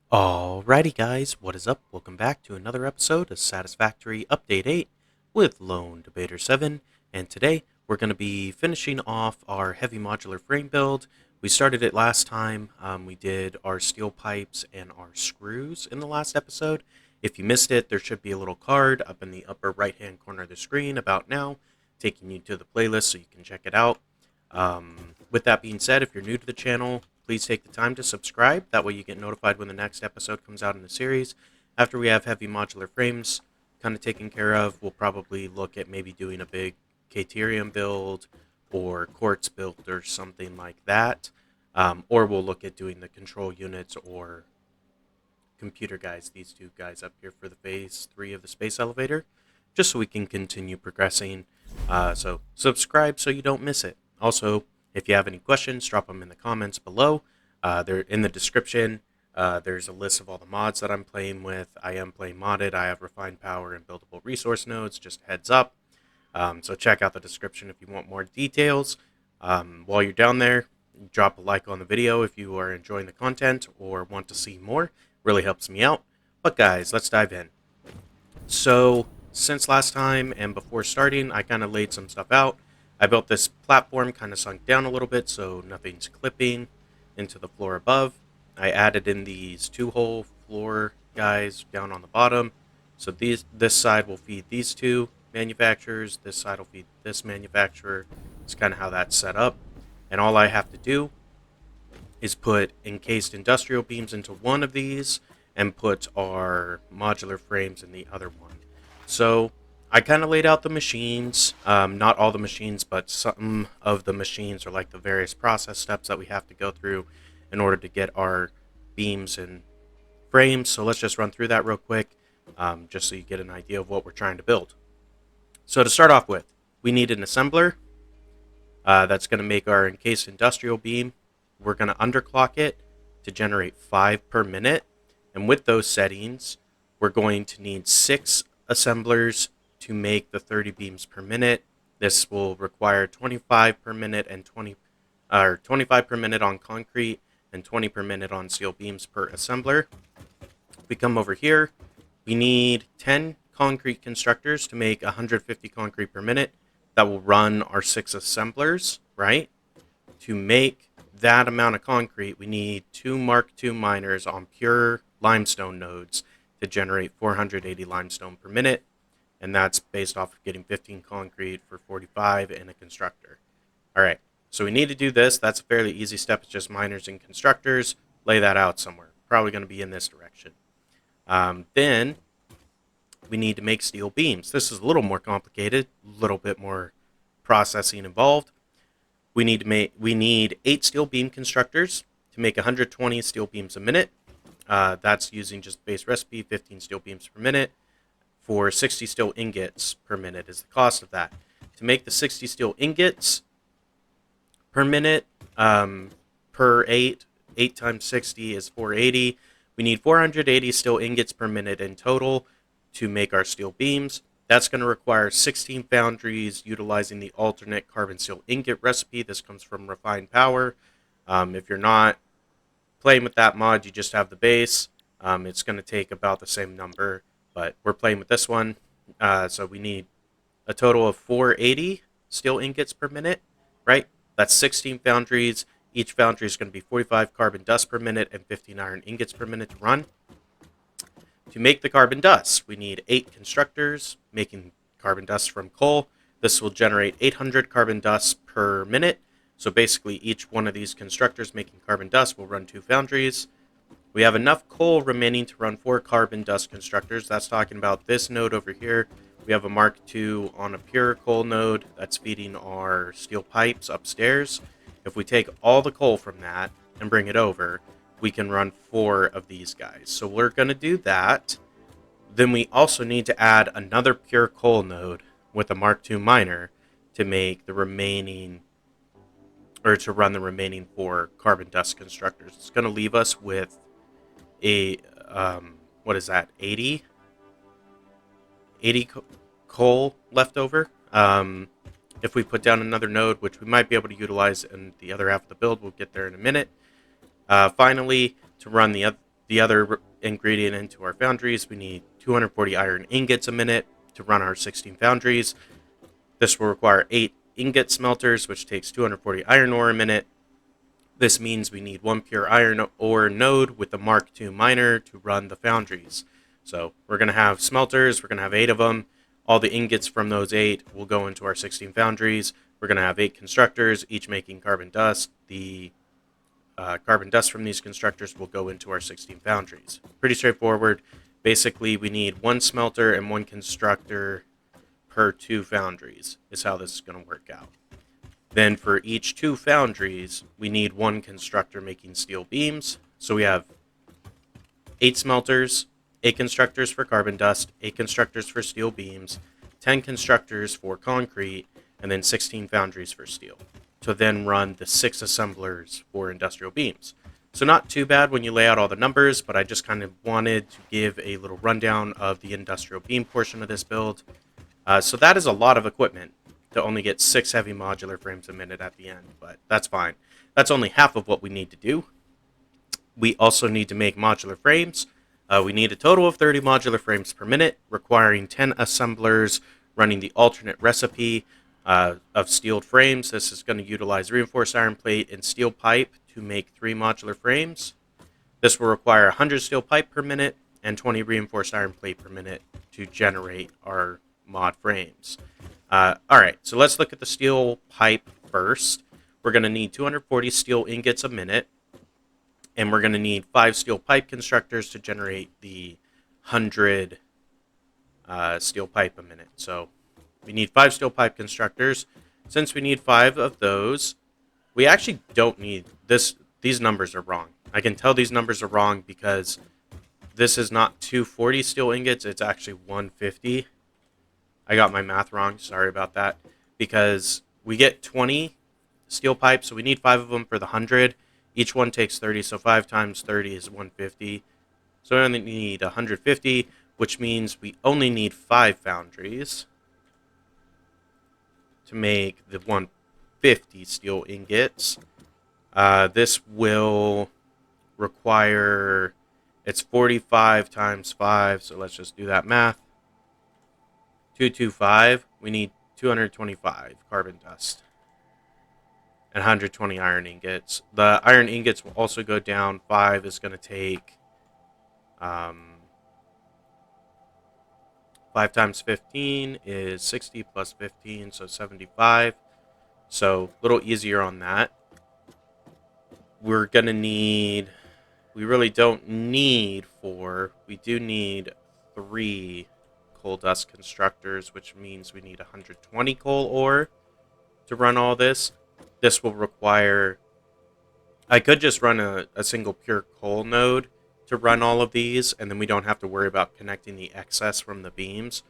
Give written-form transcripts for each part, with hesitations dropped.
Alrighty guys, what is up? Welcome back to another episode of Satisfactory Update 8 with Lone Debater 7, and today we're going to be finishing off our heavy modular frame build. We started it last time. We did our steel pipes and our screws in the last episode. If you missed it, there should be a little card up in the upper right hand corner of the screen about now, taking you to the playlist so you can check it out. With that being said, if you're new to the channel, please take the time to subscribe. That way you get notified when the next episode comes out in the series. After we have heavy modular frames kind of taken care of, we'll probably look at maybe doing a big Caterium build or quartz build or something like that. Or we'll look at doing the control units or computer guys, these two guys up here for the phase 3 of the space elevator, just so we can continue progressing. So subscribe so you don't miss it. Also, if you have any questions, drop them in the comments below. They're in the description. There's a list of all the mods that I'm playing with. I am playing modded. I have refined power and buildable resource nodes, just heads up. So check out the description if you want more details. While you're down there, drop a like on the video if you are enjoying the content or want to see more. Really helps me out. But guys, let's dive in. So since last time and before starting, I kind of laid some stuff out. I built this platform kind of sunk down a little bit so nothing's clipping into the floor above. I added in these 2-hole floor guys down on the bottom. So this side will feed these two manufacturers. This side will feed this manufacturer. It's kind of how that's set up. And all I have to do is put encased industrial beams into one of these and put our modular frames in the other one. So I kind of laid out the machines, not all the machines, but some of the machines are like the various process steps that we have to go through in order to get our beams and frames. So let's just run through that real quick, just so you get an idea of what we're trying to build. So to start off with, we need an assembler that's going to make our encased industrial beam. We're going to underclock it to generate 5 per minute. And with those settings, we're going to need 6 assemblers to make the 30 beams per minute. This will require 25 per minute and 25 per minute on concrete and 20 per minute on steel beams per assembler. If we come over here, we need 10 concrete constructors to make 150 concrete per minute. That will run our 6 assemblers, right? To make that amount of concrete, we need 2 Mark II miners on pure limestone nodes to generate 480 limestone per minute. And that's based off of getting 15 concrete for 45 in a constructor. All right, so we need to do this. That's a fairly easy step. It's just miners and constructors. Lay that out somewhere. Probably going to be in this direction. Then we need to make steel beams. This is a little more complicated, a little bit more processing involved. We need 8 steel beam constructors to make 120 steel beams a minute. That's using just base recipe, 15 steel beams per minute. For 60 steel ingots per minute is the cost of that. To make the 60 steel ingots per minute, per 8 times 60 is 480. We need 480 steel ingots per minute in total to make our steel beams. That's going to require 16 foundries utilizing the alternate carbon steel ingot recipe. This comes from Refined Power. If you're not playing with that mod, you just have the base. It's going to take about the same number, but we're playing with this one. So we need a total of 480 steel ingots per minute, right? That's 16 foundries. Each foundry is going to be 45 carbon dust per minute and 15 iron ingots per minute to run. To make the carbon dust, we need 8 constructors making carbon dust from coal. This will generate 800 carbon dust per minute. So basically each one of these constructors making carbon dust will run 2 foundries. We have enough coal remaining to run 4 carbon dust constructors. That's talking about this node over here. We have a Mark II on a pure coal node that's feeding our steel pipes upstairs. If we take all the coal from that and bring it over, we can run 4 of these guys. So we're going to do that. Then we also need to add another pure coal node with a Mark II miner to make the remaining, or to run the remaining 4 carbon dust constructors. It's going to leave us with a, what is that, 80 coal left over. If we put down another node, which we might be able to utilize in the other half of the build, we'll get there in a minute. Finally, to run the other ingredient into our foundries, we need 240 iron ingots a minute to run our 16 foundries. This will require 8 ingot smelters, which takes 240 iron ore a minute. This means we need 1 pure iron ore node with a Mark II miner to run the foundries. So we're going to have smelters, we're going to have 8 of them. All the ingots from those 8 will go into our 16 foundries. We're going to have 8 constructors, each making carbon dust. The carbon dust from these constructors will go into our 16 foundries. Pretty straightforward. Basically, we need 1 smelter and 1 constructor per 2 foundries is how this is going to work out. Then for each 2 foundries, we need 1 constructor making steel beams. So we have 8 smelters, 8 constructors for carbon dust, 8 constructors for steel beams, 10 constructors for concrete, and then 16 foundries for steel, to then run the 6 assemblers for industrial beams. So not too bad when you lay out all the numbers, but I just kind of wanted to give a little rundown of the industrial beam portion of this build. So that is a lot of equipment to only get 6 heavy modular frames a minute at the end, but that's fine. That's only half of what we need to do. We also need to make modular frames. We need a total of 30 modular frames per minute, requiring 10 assemblers running the alternate recipe of steeled frames. This is going to utilize reinforced iron plate and steel pipe to make 3 modular frames. This will require 100 steel pipe per minute and 20 reinforced iron plate per minute to generate our mod frames. Alright, so let's look at the steel pipe first. We're going to need 240 steel ingots a minute, and we're going to need 5 steel pipe constructors to generate the 100 steel pipe a minute. So we need 5 steel pipe constructors. Since we need 5 of those, we actually don't need this. These numbers are wrong. I can tell these numbers are wrong because this is not 240 steel ingots, it's actually 150. I got my math wrong, sorry about that. Because we get 20 steel pipes, so we need 5 of them for the 100. Each one takes 30, so 5 times 30 is 150. So we only need 150, which means we only need 5 foundries to make the 150 steel ingots. This will require, it's 45 times 5, so let's just do that math. 225, we need 225 carbon dust and 120 iron ingots. The iron ingots will also go down. 5 is going to take 5 times 15 is 60 plus 15, so 75. So a little easier on that. We're going to need, we really don't need 4. We do need 3 coal dust constructors, which means we need 120 coal ore to run all this. This will require, I could just run a single pure coal node to run all of these, and then we don't have to worry about connecting the excess from the beams.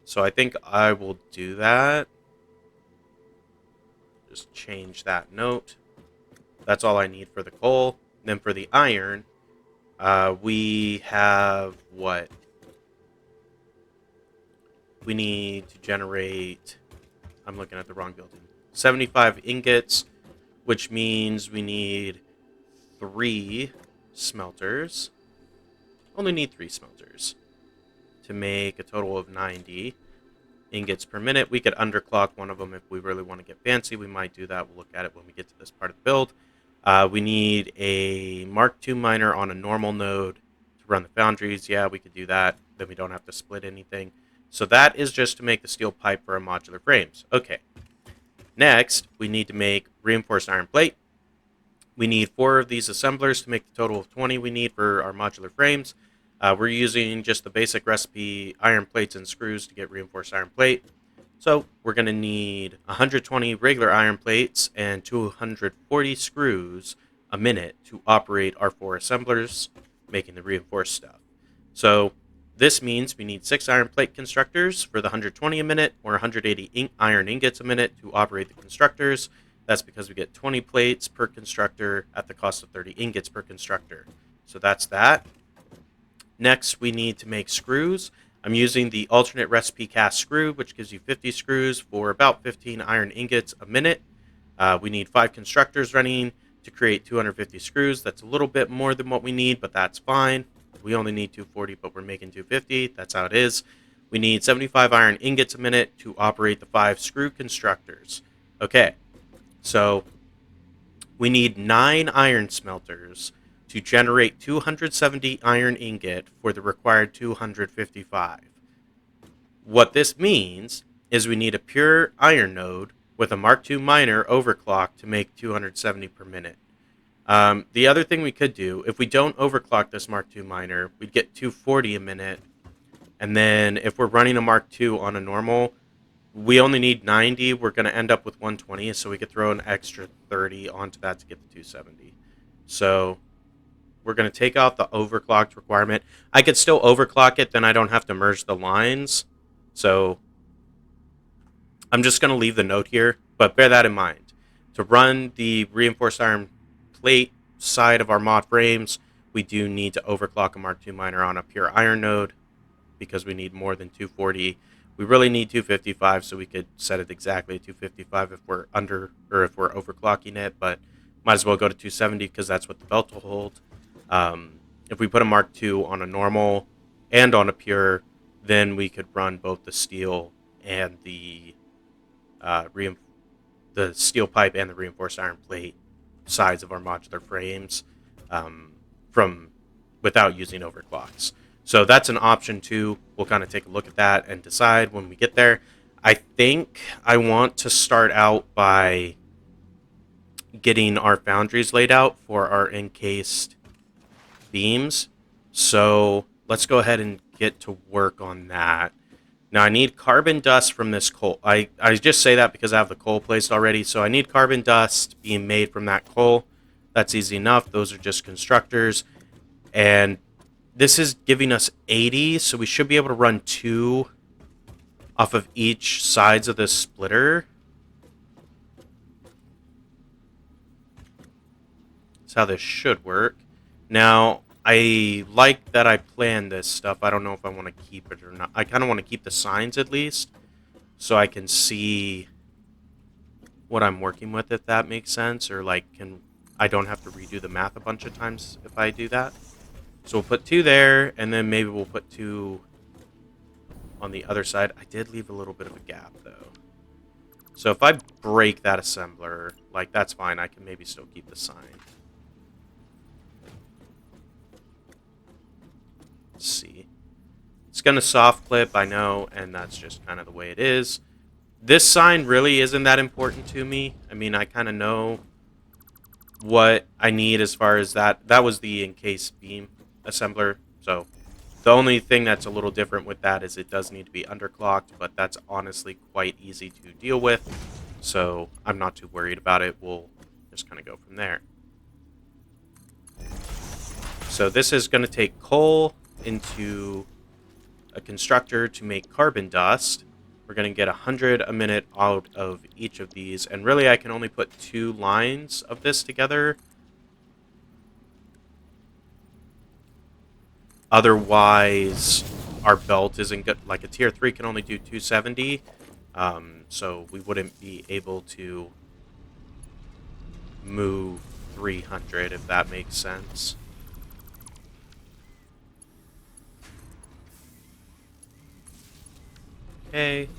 So I think I will do that. Just change that note. That's all I need for the coal. And then for the iron, we have what? We need to generate, I'm looking at the wrong building, 75 ingots, which means we need 3 smelters. Only need 3 smelters to make a total of 90 ingots per minute. We could underclock one of them if we really want to get fancy. We might do that. We'll look at it when we get to this part of the build. We need a Mark II miner on a normal node to run the foundries. Yeah, we could do that. Then we don't have to split anything. So that is just to make the steel pipe for our modular frames. Okay. Next, we need to make reinforced iron plate. We need 4 of these assemblers to make the total of 20 we need for our modular frames. We're using just the basic recipe, iron plates and screws to get reinforced iron plate. So we're going to need 120 regular iron plates and 240 screws a minute to operate our 4 assemblers, making the reinforced stuff. So this means we need 6 iron plate constructors for the 120 a minute, or 180 iron ingots a minute to operate the constructors. That's because we get 20 plates per constructor at the cost of 30 ingots per constructor. So that's that. Next, we need to make screws. I'm using the alternate recipe cast screw, which gives you 50 screws for about 15 iron ingots a minute. We need 5 constructors running to create 250 screws. That's a little bit more than what we need, but that's fine. We only need 240, but we're making 250. That's how it is. We need 75 iron ingots a minute to operate the 5 screw constructors. Okay, so we need 9 iron smelters to generate 270 iron ingot for the required 255. What this means is we need a pure iron node with a Mark II miner overclock to make 270 per minute. The other thing we could do, if we don't overclock this Mark II miner, we'd get 240 a minute. And then if we're running a Mark II on a normal, we only need 90. We're going to end up with 120, so we could throw an extra 30 onto that to get the 270. So we're going to take out the overclocked requirement. I could still overclock it, then I don't have to merge the lines. So I'm just going to leave the note here, but bear that in mind. To run the reinforced iron plate side of our mod frames, we do need to overclock a Mark II miner on a pure iron node because we need more than 240. We really need 255, so we could set it exactly at 255 if we're under or if we're overclocking it, but might as well go to 270 because that's what the belt will hold. If we put a Mark II on a normal and on a pure, then we could run both the steel and the steel pipe and the reinforced iron plate sides of our modular frames from without using overclocks. So that's an option too. We'll kind of take a look at that and decide when we get there. I think I want to start out by getting our foundries laid out for our encased beams. So let's go ahead and get to work on that. Now I need carbon dust from this coal. I just say that because I have the coal placed already. So I need carbon dust being made from that coal. That's easy enough. Those are just constructors. And this is giving us 80, so we should be able to run 2 off of each sides of this splitter. That's how this should work. Now, I like that I planned this stuff. I don't know if I want to keep it or not. I kind of want to keep the signs at least, so I can see what I'm working with, if that makes sense. Or like, I don't have to redo the math a bunch of times if I do that. So we'll put 2 there, and then maybe we'll put 2 on the other side. I did leave a little bit of a gap, though. So if I break that assembler, like, that's fine. I can maybe still keep the sign. Let's see. It's going to soft clip, I know, and that's just kind of the way it is. This sign really isn't that important to me. I mean, I kind of know what I need as far as that. That was the encased beam assembler, so the only thing that's a little different with that is it does need to be underclocked, but that's honestly quite easy to deal with, so I'm not too worried about it. We'll just kind of go from there. So this is going to take coal into a constructor to make carbon dust. We're going to get 100 a minute out of each of these, and really I can only put 2 lines of this together. Otherwise, our belt isn't good. Like a tier 3 can only do 270, so we wouldn't be able to move 300, if that makes sense. Okay,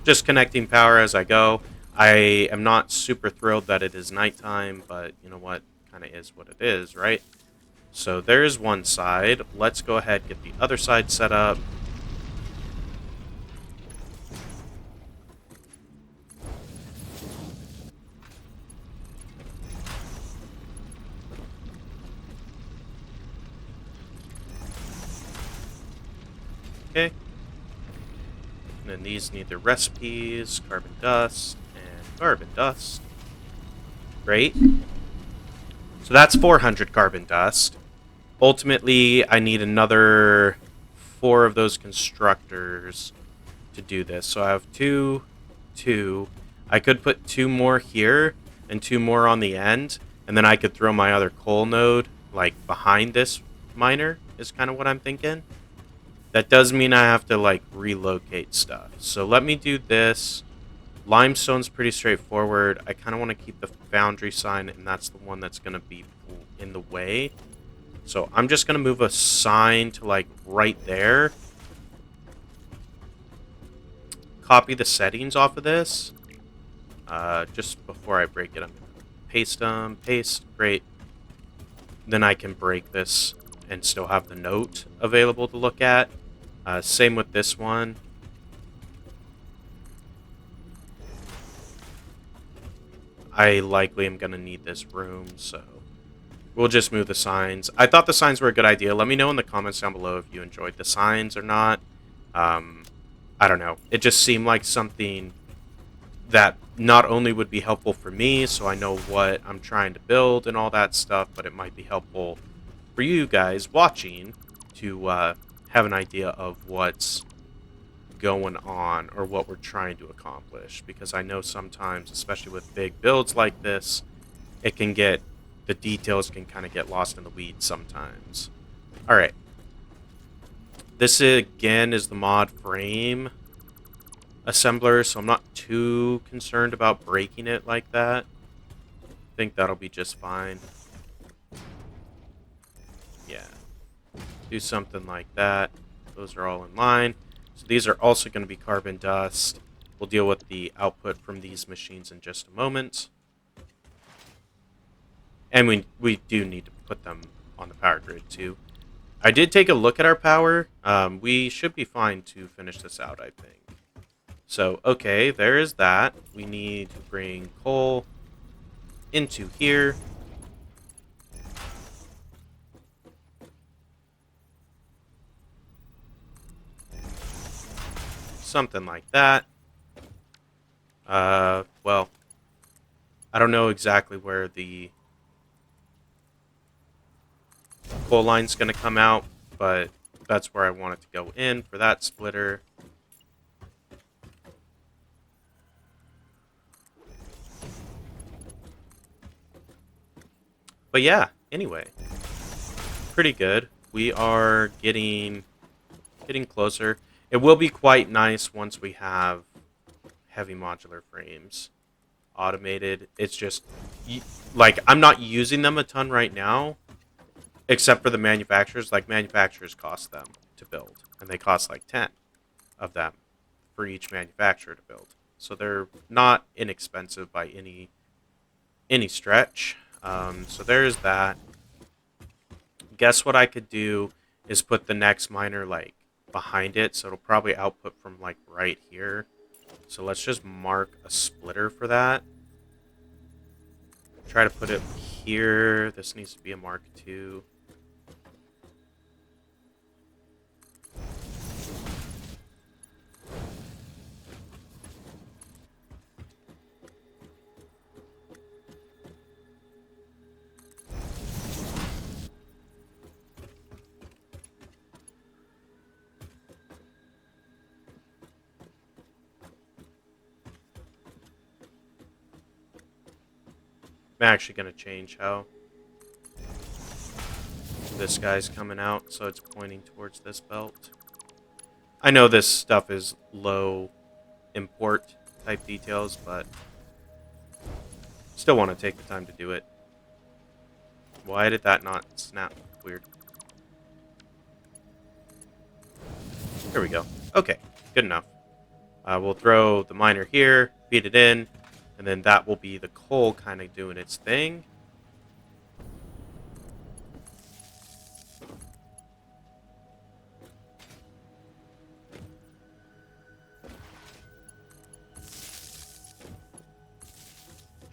just connecting power as I go. I am not super thrilled that it is nighttime, but you know what? Kind of is what it is, right? So there's one side. Let's go ahead and get the other side set up. Okay. And then these need their recipes, carbon dust, and carbon dust. Great. So that's 400 carbon dust. Ultimately, I need another 4 of those constructors to do this. So I have 2, 2. I could put 2 more here and 2 more on the end, and then I could throw my other coal node like behind this miner is kind of what I'm thinking. That does mean I have to like relocate stuff. So let me do this. Limestone's pretty straightforward. I kind of want to keep the foundry sign, and that's the one that's going to be in the way. So I'm just going to move a sign to like right there. Copy the settings off of this. Just before I break it, I'm going to paste them. Paste. Great. Then I can break this and still have the note available to look at. Same with this one. I likely am going to need this room, so we'll just move the signs. I thought the signs were a good idea. Let me know in the comments down below if you enjoyed the signs or not. I don't know. It just seemed like something that not only would be helpful for me, so I know what I'm trying to build and all that stuff, but it might be helpful for you guys watching to have an idea of what's going on or what we're trying to accomplish. Because I know sometimes, especially with big builds like this, the details can kind of get lost in the weeds sometimes. All right. This again is the mod frame assembler, so I'm not too concerned about breaking it like that. I think that'll be just fine. Yeah. Do something like that. Those are all in line. So these are also going to be carbon dust. We'll deal with the output from these machines in just a moment. And we do need to put them on the power grid too. I did take a look at our power. We should be fine to finish this out, I think. So, okay, there is that. We need to bring coal into here. Something like that. Well, I don't know exactly where the coal line's going to come out, but that's where I want it to go in for that splitter. But yeah, anyway, pretty good. We are getting closer. It will be quite nice once we have heavy modular frames automated. It's just like I'm not using them a ton right now, except for the manufacturers. Like manufacturers cost them to build, and they cost like 10 of them for each manufacturer to build. So they're not inexpensive by any stretch. So there's that. Guess what I could do is put the next miner like behind it, so it'll probably output from like right here. So let's just mark a splitter for that. Try to put it here. This needs to be a mark 2. I'm actually going to change how this guy's coming out, so it's pointing towards this belt. I know this stuff is low import type details, but still want to take the time to do it. Why did that not snap? Weird. Here we go. Okay, good enough. We'll throw the miner here, feed it in, and then that will be the coal kind of doing its thing.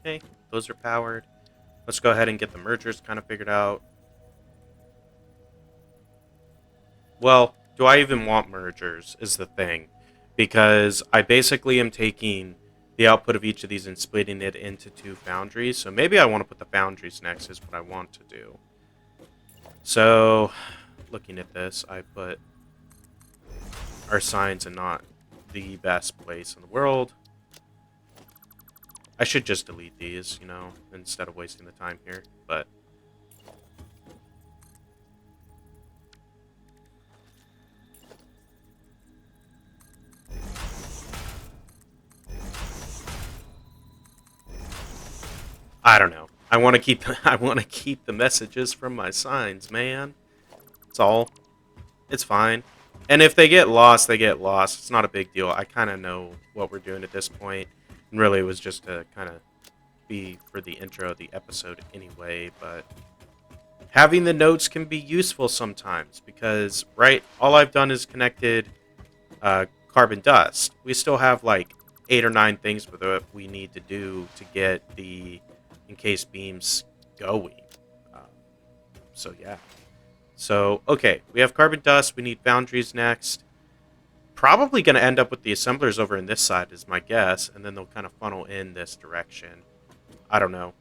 Okay, those are powered. Let's go ahead and get the mergers kind of figured out. Well, do I even want mergers is the thing. Because I basically am taking the output of each of these and splitting it into 2 foundries. So maybe I want to put the foundries next is what I want to do. So, looking at this, I put our signs in not the best place in the world. I should just delete these, you know, instead of wasting the time here, but I don't know. I want to keep I want to keep the messages from my signs, man. It's all. It's fine. And if they get lost, they get lost. It's not a big deal. I kind of know what we're doing at this point. And really, it was just to kind of be for the intro of the episode anyway. But having the notes can be useful sometimes because, right, all I've done is connected carbon dust. We still have like 8 or 9 things that we need to do to get the encased beams going. Um, so, yeah. So, okay, we have carbon dust. We need foundries next. Probably going to end up with the assemblers over in this side is my guess, and then they'll kind of funnel in this direction. I don't know.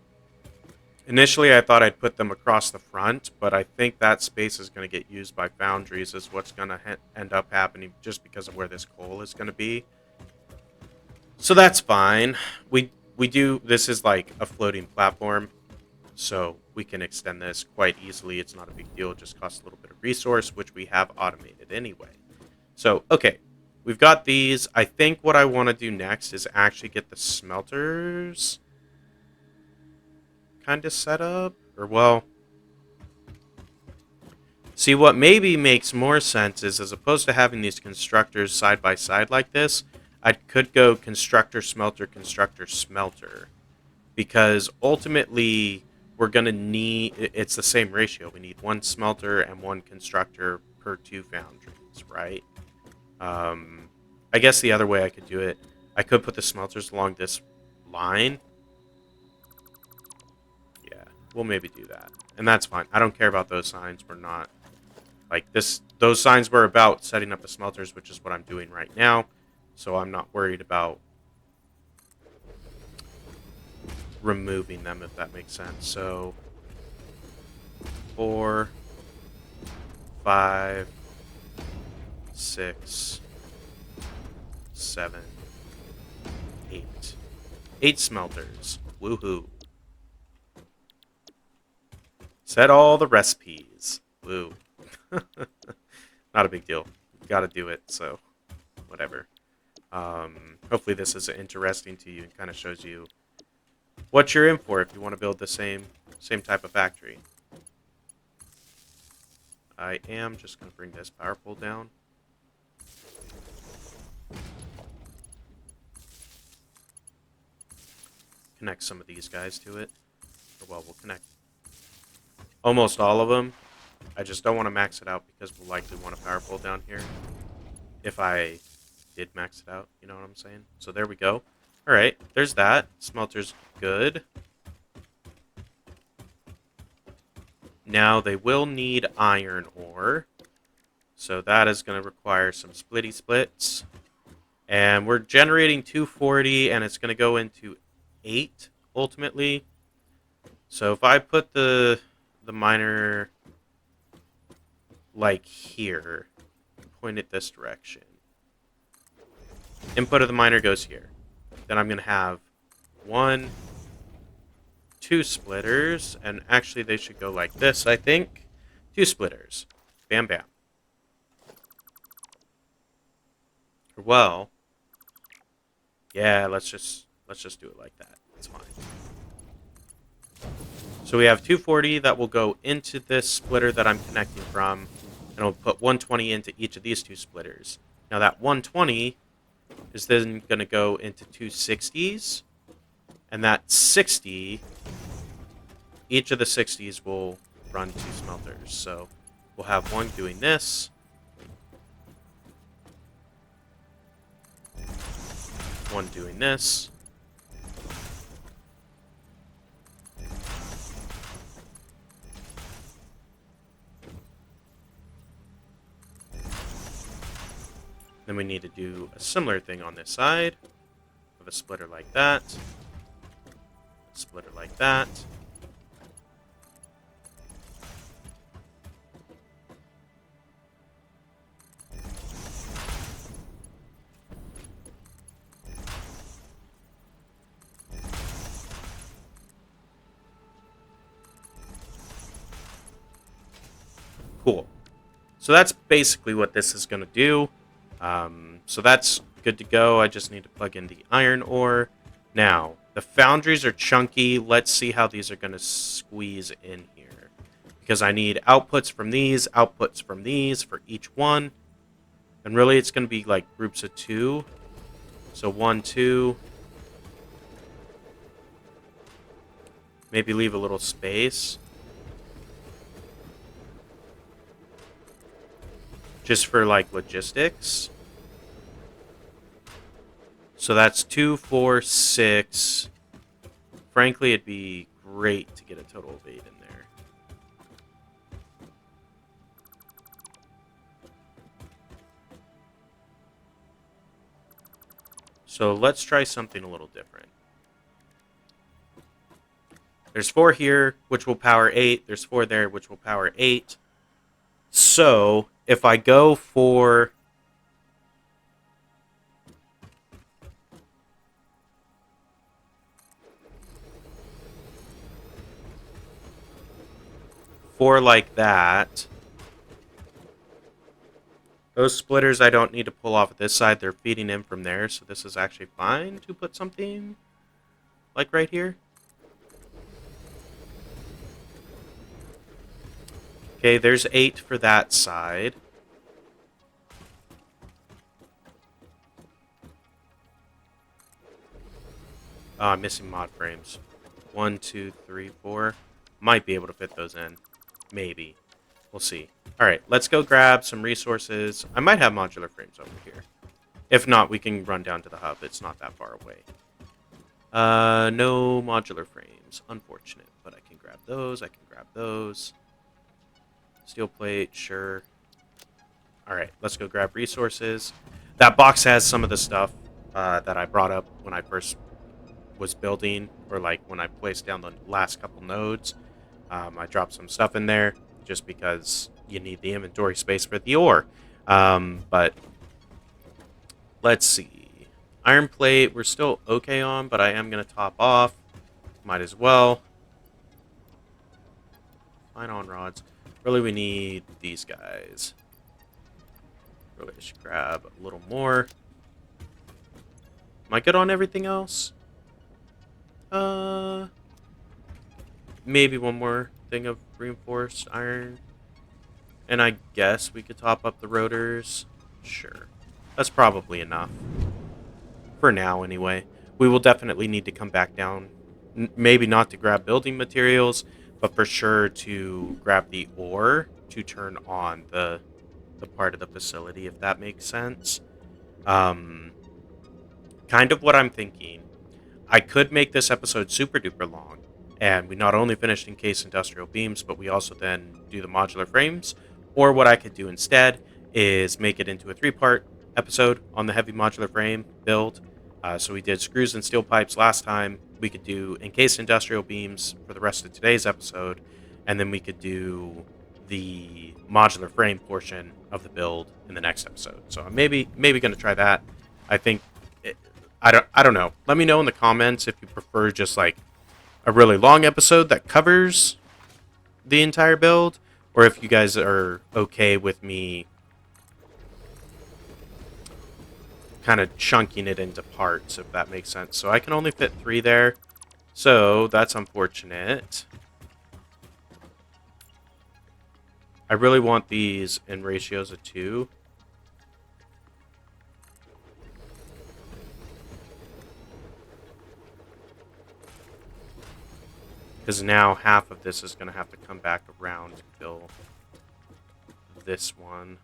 Initially, I thought I'd put them across the front, but I think that space is going to get used by foundries is what's going to end up happening just because of where this coal is going to be. So that's fine. We do, this is like a floating platform, so we can extend this quite easily. It's not a big deal. It just costs a little bit of resource, which we have automated anyway. So, okay, we've got these. I think what I want to do next is actually get the smelters kind of set up. Or, well, see, what maybe makes more sense is as opposed to having these constructors side by side like this, I could go constructor, smelter, constructor, smelter. Because ultimately, we're going to need, it's the same ratio. We need 1 smelter and 1 constructor per 2 foundries, right? I guess the other way I could do it, I could put the smelters along this line. Yeah, we'll maybe do that. And that's fine. I don't care about those signs. We're not, like, those signs were about setting up the smelters, which is what I'm doing right now. So I'm not worried about removing them, if that makes sense. So 4, 5, 6, 7, 8. 8 smelters. Woohoo. Set all the recipes. Woo. Not a big deal. Gotta do it, so whatever. Hopefully this is interesting to you and kind of shows you what you're in for if you want to build the same type of factory. I am just going to bring this power pole down. Connect some of these guys to it. Or, well, we'll connect almost all of them. I just don't want to max it out because we'll likely want a power pole down here. If I did max it out, you know what I'm saying? So there we go. Alright, there's that. Smelter's good. Now they will need iron ore. So that is going to require some splitty splits. And we're generating 240 and it's going to go into 8 ultimately. So if I put the miner like here, point it this direction. Input of the miner goes here. Then I'm going to have 1, 2 splitters, and actually they should go like this, I think. 2 splitters. Bam, bam. Well, yeah, let's just do it like that. It's fine. So we have 240 that will go into this splitter that I'm connecting from, and I'll put 120 into each of these 2 splitters. Now that 120 is then going to go into 2 60s, and that 60, each of the 60s will run 2 smelters. So we'll have one doing this, one doing this, then we need to do a similar thing on this side. Have a splitter like that. A splitter like that. Cool. So that's basically what this is going to do. So that's good to go. I just need to plug in the iron ore. Now, The foundries are chunky. Let's see how these are going to squeeze in here. Because I need outputs from these for each one. And really it's going to be like groups of 2. So 1, 2. Maybe leave a little space. Just for like logistics. So that's 2, 4, 6. Frankly, it'd be great to get a total of 8 in there. So let's try something a little different. There's 4 here, which will power 8. There's 4 there, which will power 8. So if I go for... like that. Those splitters I don't need to pull off at this side. They're feeding in from there, so this is actually fine to put something like right here. Okay, there's 8 for that side. Oh, I'm missing mod frames. 1, 2, 3, 4. Might be able to fit those in. Maybe. We'll see. Alright, let's go grab some resources. I might have modular frames over here. If not, we can run down to the hub. It's not that far away. No modular frames. Unfortunate, but I can grab those. I can grab those. Steel plate, sure. Alright, let's go grab resources. That box has some of the stuff that I brought up when I first was building, or like when I placed down the last couple nodes. I dropped some stuff in there just because you need the inventory space for the ore. But let's see. Iron plate, we're still okay on, but I am going to top off. Might as well. Fine on rods. Really, we need these guys. Really, I should grab a little more. Am I good on everything else? Maybe one more thing of reinforced iron. And I guess we could top up the rotors. Sure. That's probably enough. For now, anyway. We will definitely need to come back down. Maybe not to grab building materials, but for sure to grab the ore to turn on the part of the facility, if that makes sense. Kind of what I'm thinking. I could make this episode super duper long, and we not only finished encased industrial beams, but we also then do the modular frames. Or what I could do instead is make it into a 3-part episode on the heavy modular frame build. So we did screws and steel pipes last time. We could do encased industrial beams for the rest of today's episode, and then we could do the modular frame portion of the build in the next episode. So I'm maybe going to try that. I think I don't know. Let me know in the comments if you prefer just like a really long episode that covers the entire build, or if you guys are okay with me kind of chunking it into parts, if that makes sense. So I can only fit 3 there, so that's unfortunate. I really want these in ratios of 2. Because now half of this is going to have to come back around to fill this one.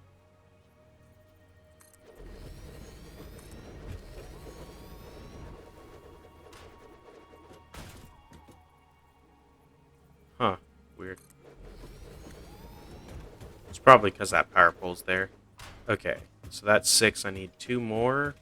Huh. Weird. It's probably because that power pole's there. Okay. So that's 6. I need 2 more.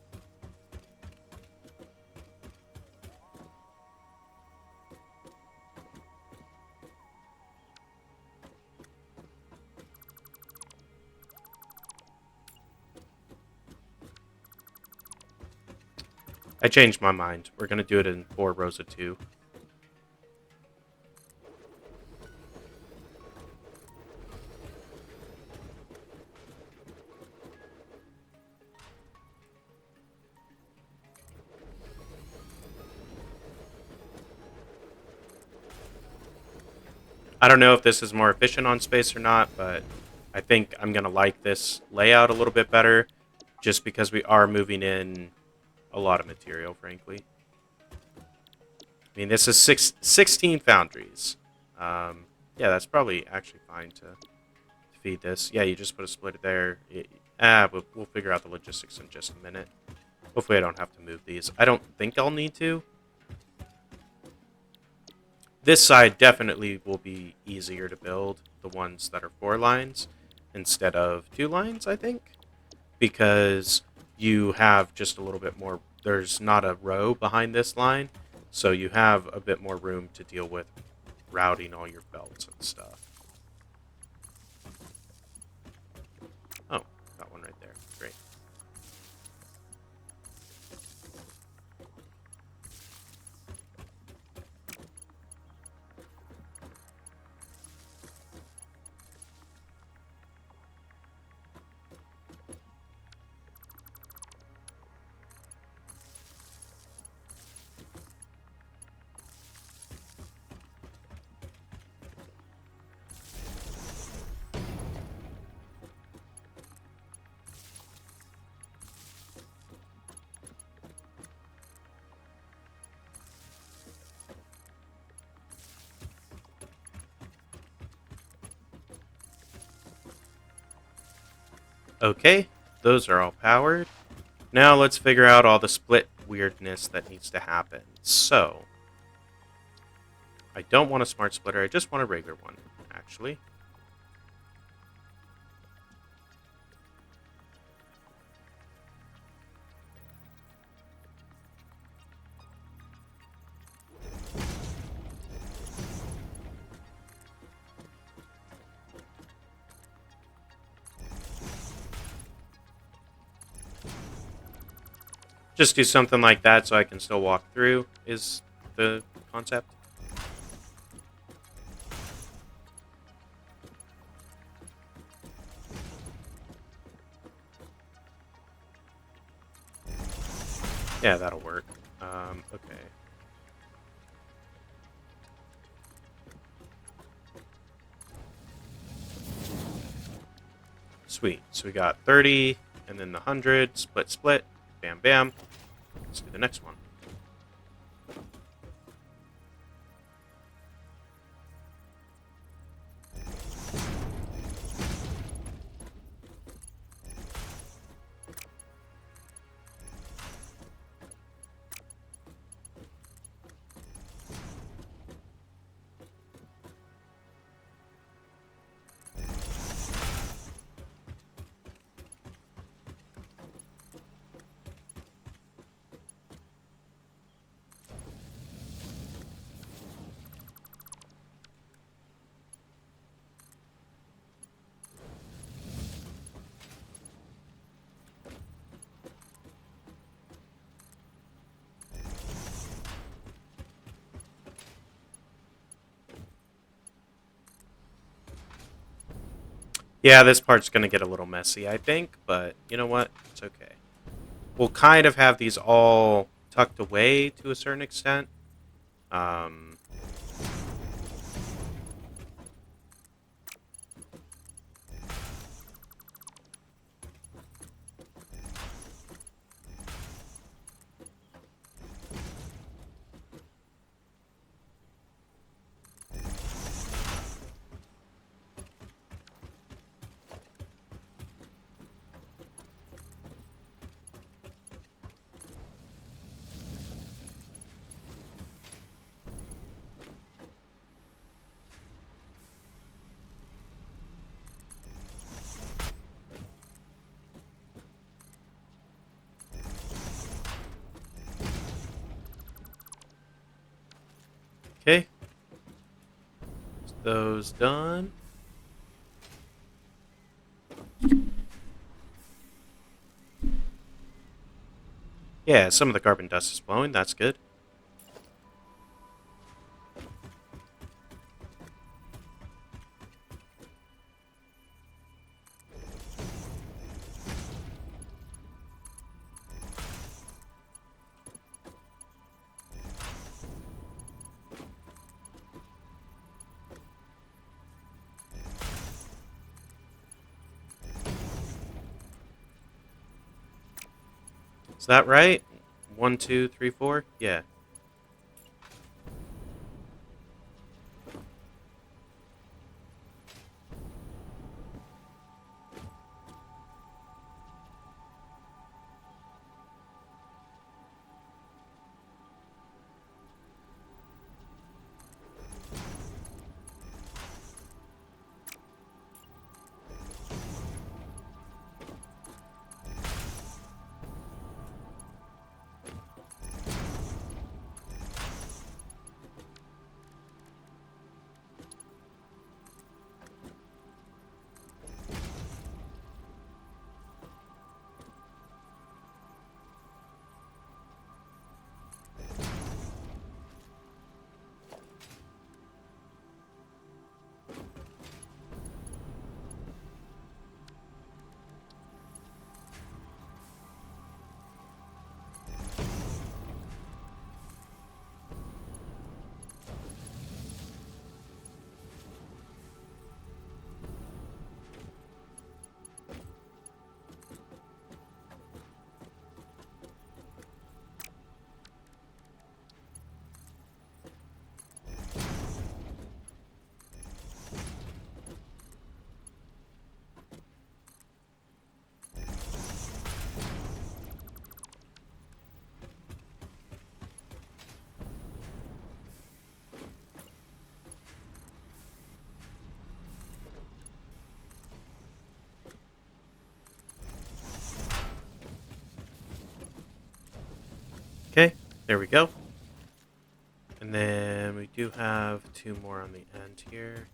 I changed my mind. We're going to do it in 4 rows of 2. I don't know if this is more efficient on space or not, but I think I'm going to like this layout a little bit better just because we are moving in a lot of material, frankly. I mean, this is 16 foundries. Yeah, that's probably actually fine to feed this. Yeah, you just put a splitter there. But we'll figure out the logistics in just a minute. Hopefully I don't have to move these. I don't think I'll need to. This side definitely will be easier to build, the ones that are 4 lines instead of 2 lines, I think. Because you have just a little bit more, there's not a row behind this line, so you have a bit more room to deal with routing all your belts and stuff. Oh, got one right there. Great. Okay, those are all powered. Now let's figure out all the split weirdness that needs to happen. So, I don't want a smart splitter, I just want a regular one, actually. Just do something like that so I can still walk through, is the concept. Yeah, that'll work. Okay. Sweet. So we got 30, and then the 100, split, split, bam, bam. Let's do the next one. Yeah, this part's going to get a little messy, I think, but you know what? It's okay. We'll kind of have these all tucked away to a certain extent. Um, okay. Those done. Yeah, some of the carbon dust is blowing. That's good. Is that right? 1, 2, 3, 4? Yeah. Okay, there we go. And then we do have 2 more on the end here.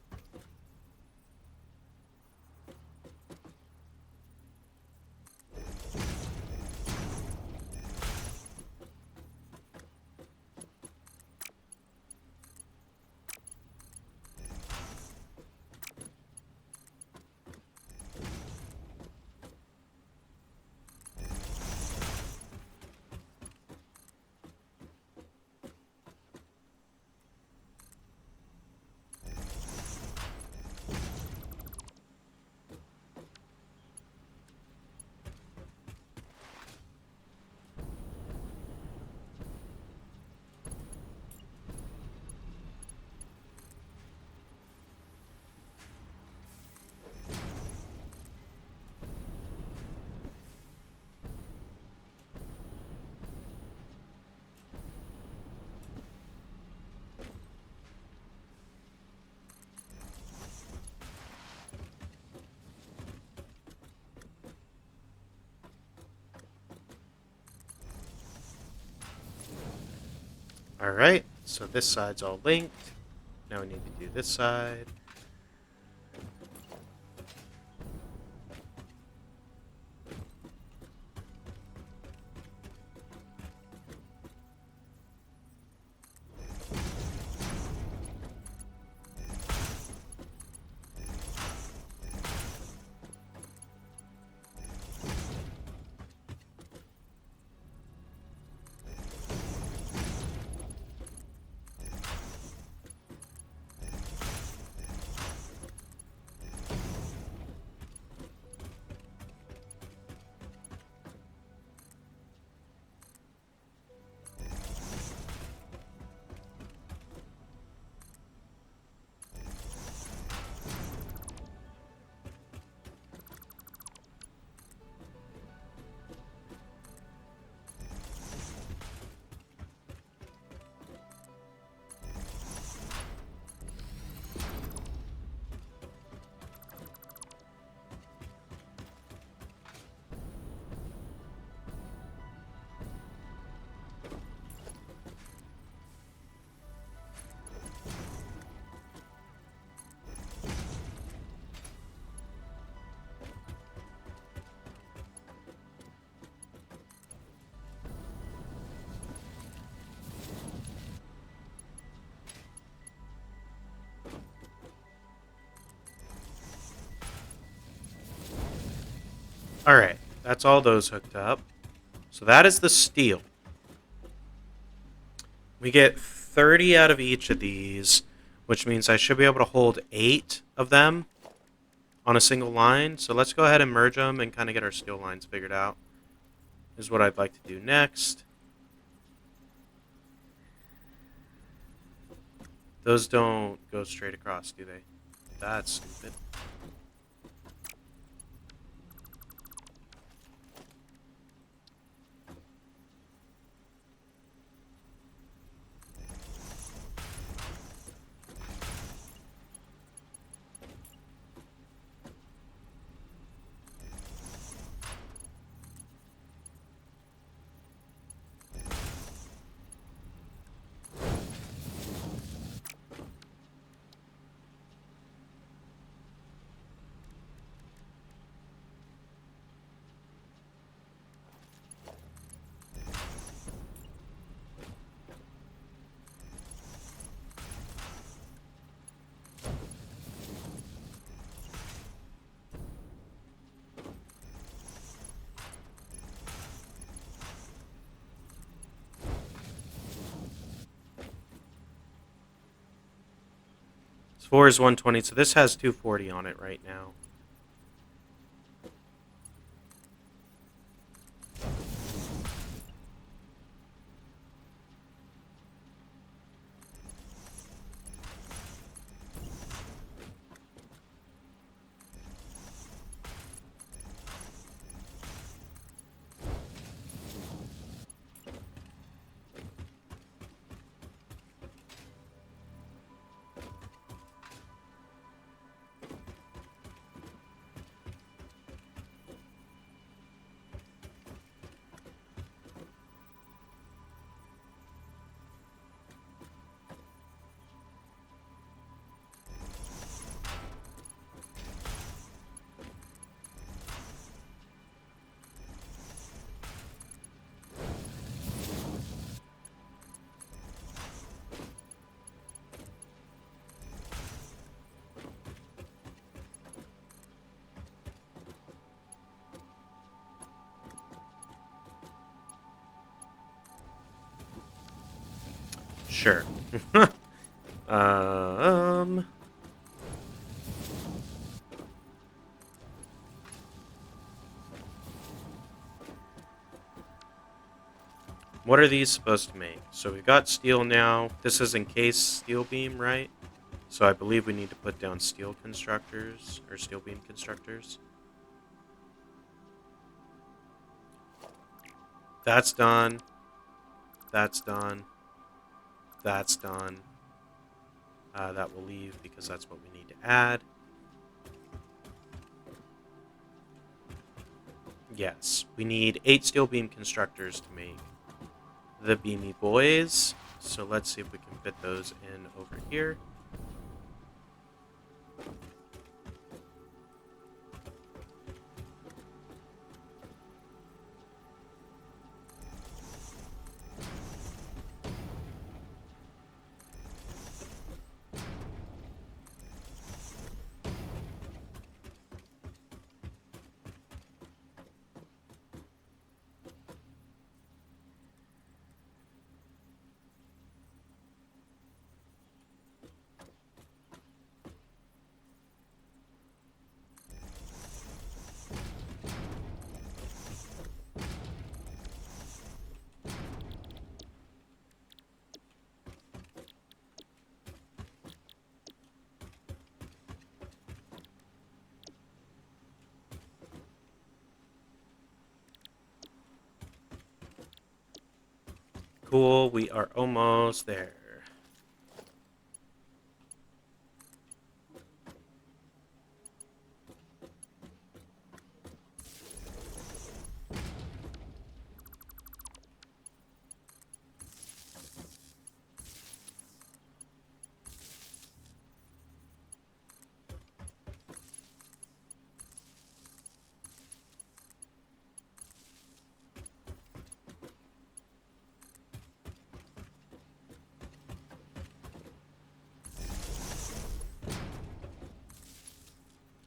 Alright, so this side's all linked. Now we need to do this side. Alright, that's all those hooked up. So that is the steel. We get 30 out of each of these, which means I should be able to hold 8 of them on a single line. So let's go ahead and merge them and kind of get our skill lines figured out. is what I'd like to do next. Those don't go straight across, do they? That's stupid. This 4 is 120, so this has 240 on it right now. Sure. What are these supposed to make? So we've got steel now. This is encased steel beam, right? So I believe we need to put down steel constructors, or steel beam constructors. That's done. That's done. That's done. That will leave because that's what we need to add. Yes, we need 8 steel beam constructors to make the beamy boys. So let's see if we can fit those in over here. Cool, we are almost there.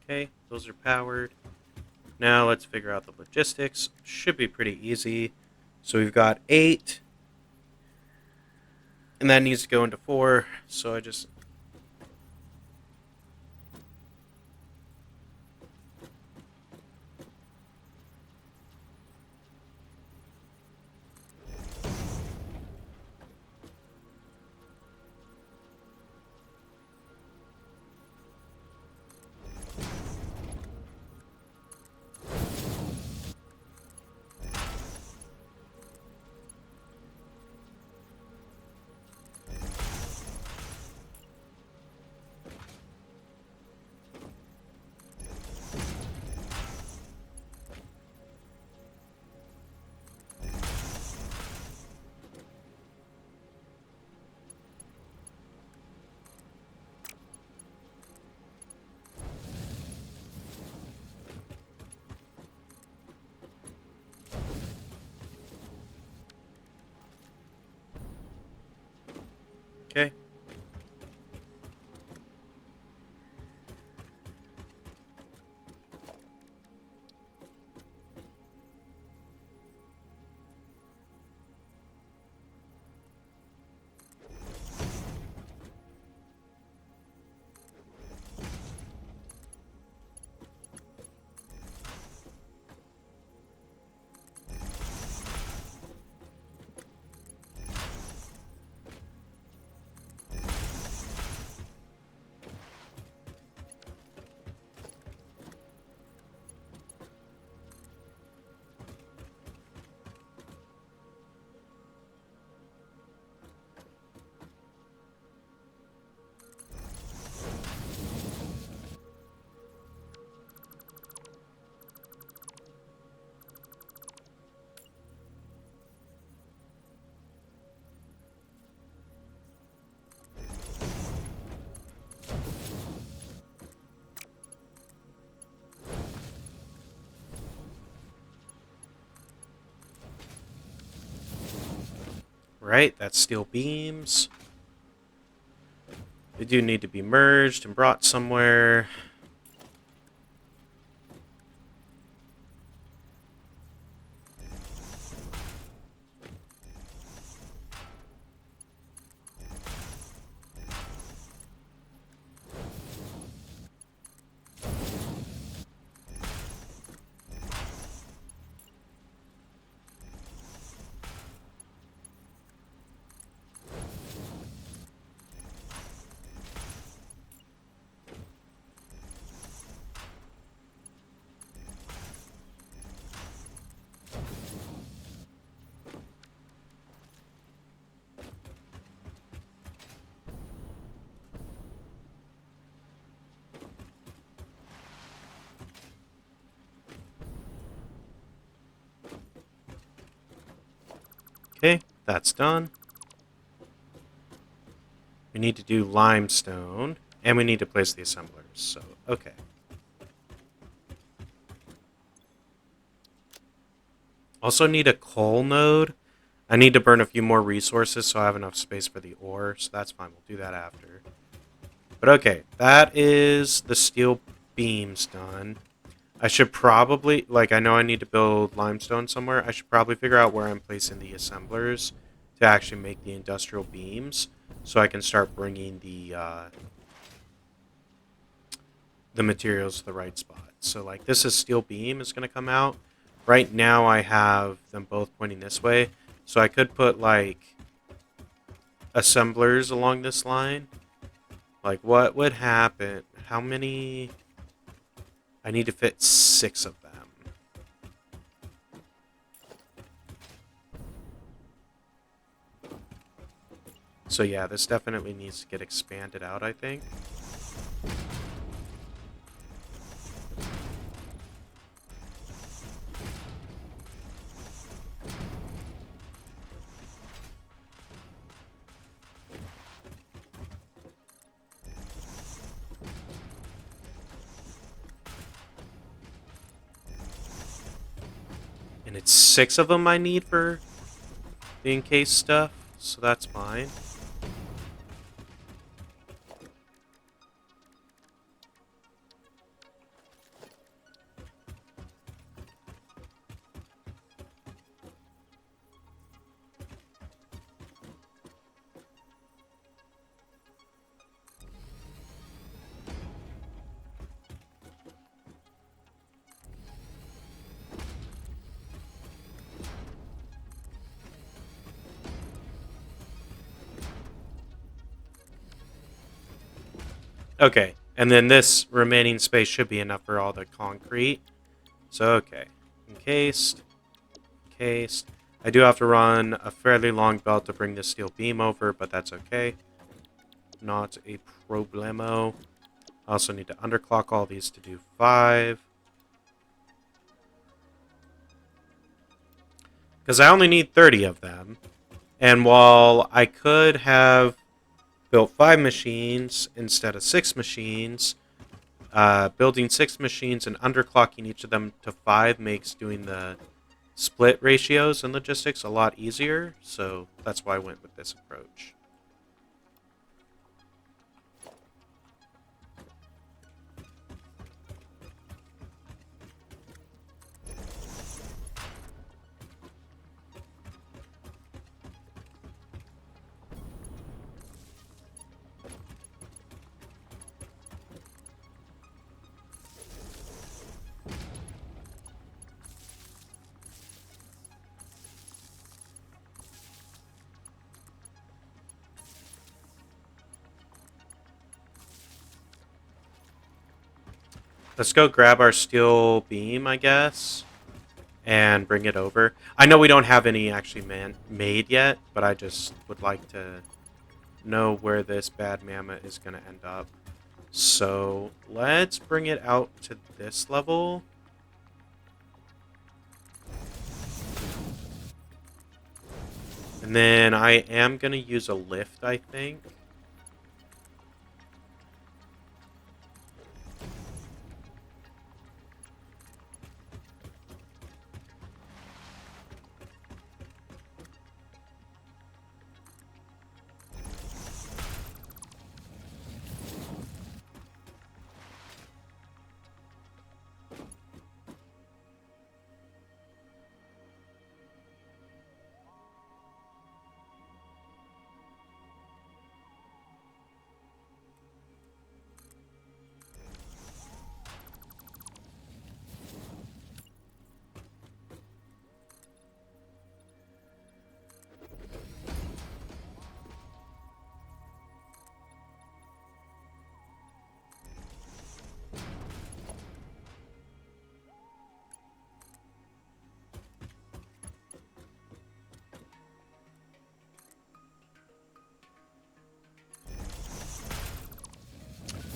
Okay, those are powered. Now let's figure out the logistics. Should be pretty easy. So we've got 8. And that needs to go into 4. So I just... Right, that's steel beams. They do need to be merged and brought somewhere. Okay, that's done. We need to do limestone, and we need to place the assemblers, so, okay. Also need a coal node. I need to burn a few more resources so I have enough space for the ore, so that's fine. We'll do that after. But okay, that is the steel beams done. I should probably, like, I know I need to build limestone somewhere. I should probably figure out where I'm placing the assemblers to actually make the industrial beams so I can start bringing the materials to the right spot. So, like, this is steel beam is going to come out. Right now I have them both pointing this way. So I could put, like, assemblers along this line. Like, what would happen? How many? I need to fit 6 of them. So yeah, this definitely needs to get expanded out, I think. And it's 6 of them I need for the encased stuff, so that's fine. Okay, and then this remaining space should be enough for all the concrete. So, okay. Encased. Encased. I do have to run a fairly long belt to bring this steel beam over, but that's okay. Not a problemo. I also need to underclock all these to do 5. Because I only need 30 of them. And while I could have built 5 machines instead of 6 machines, building 6 machines and underclocking each of them to 5 makes doing the split ratios and logistics a lot easier. So that's why I went with this approach. Let's go grab our steel beam, I guess, and bring it over. I know we don't have any actually made yet, but I just would like to know where this bad mammoth is going to end up. So let's bring it out to this level. And then I am going to use a lift, I think.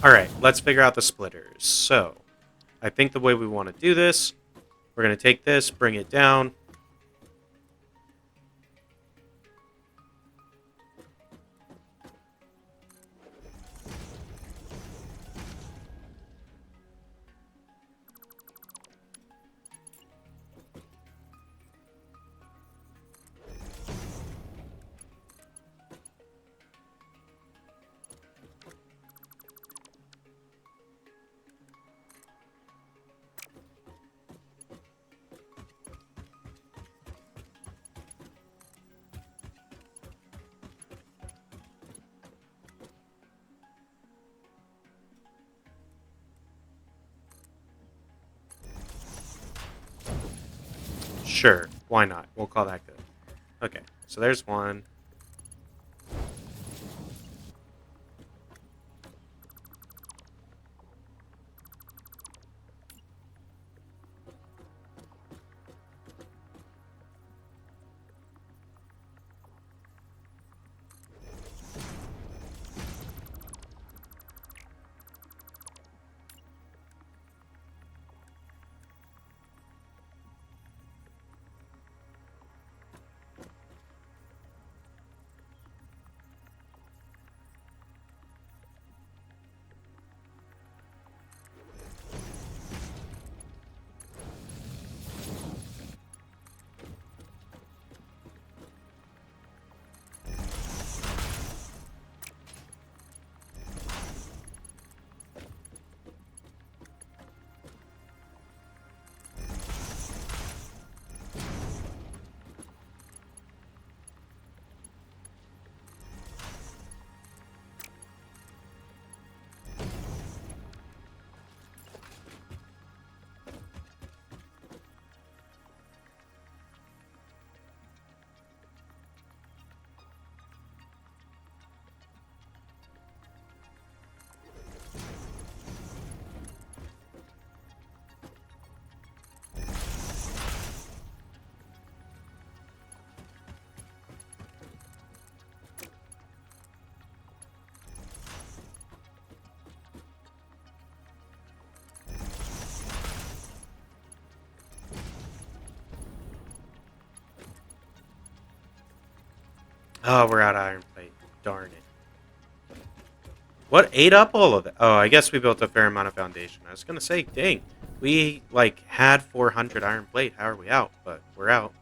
All right, let's figure out the splitters. So I think the way we want to do this, we're going to take this, bring it down. Sure, why not? We'll call that good. Okay, so there's one. Oh, we're out of iron plate. Darn it. What ate up all of that? Oh, I guess we built a fair amount of foundation. I was going to say, dang, we, had 400 iron plate. How are we out? But we're out.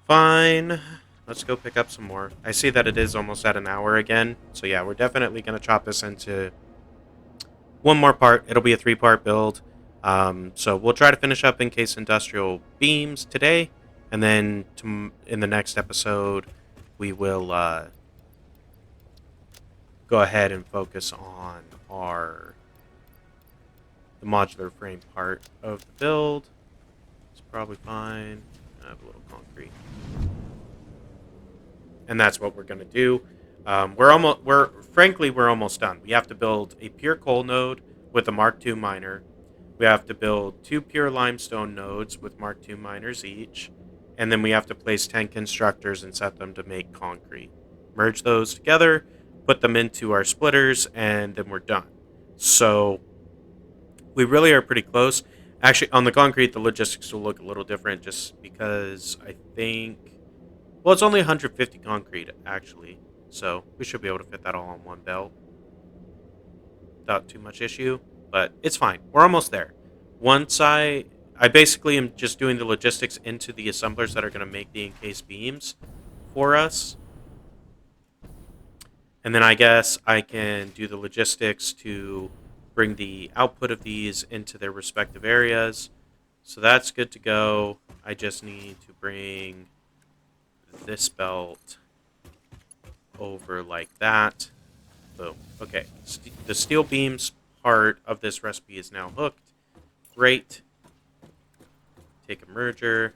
Fine. Let's go pick up some more. I see that it is almost at an hour again. So, yeah, we're definitely going to chop this into one more part. It'll be a 3-part build. So we'll try to finish up in case industrial beams today. And then in the next episode, we will go ahead and focus on the modular frame part of the build. It's probably fine. I have a little concrete, and that's what we're gonna do. We're almost done. We have to build a pure coal node with a Mark II miner. We have to build 2 pure limestone nodes with Mark II miners each, and then we have to place 10 constructors and set them to make concrete. Merge those together, put them into our splitters, and then we're done. So we really are pretty close. Actually, on the concrete, the logistics will look a little different just because I think, well, it's only 150 concrete, actually. So we should be able to fit that all on one belt without too much issue. But it's fine. We're almost there. Once I basically am just doing the logistics into the assemblers that are going to make the encased beams for us. And then I guess I can do the logistics to bring the output of these into their respective areas. So that's good to go. I just need to bring this belt over like that. Boom. Okay. The steel beams part of this recipe is now hooked. Great. Take a merger.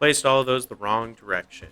placed all of those the wrong direction.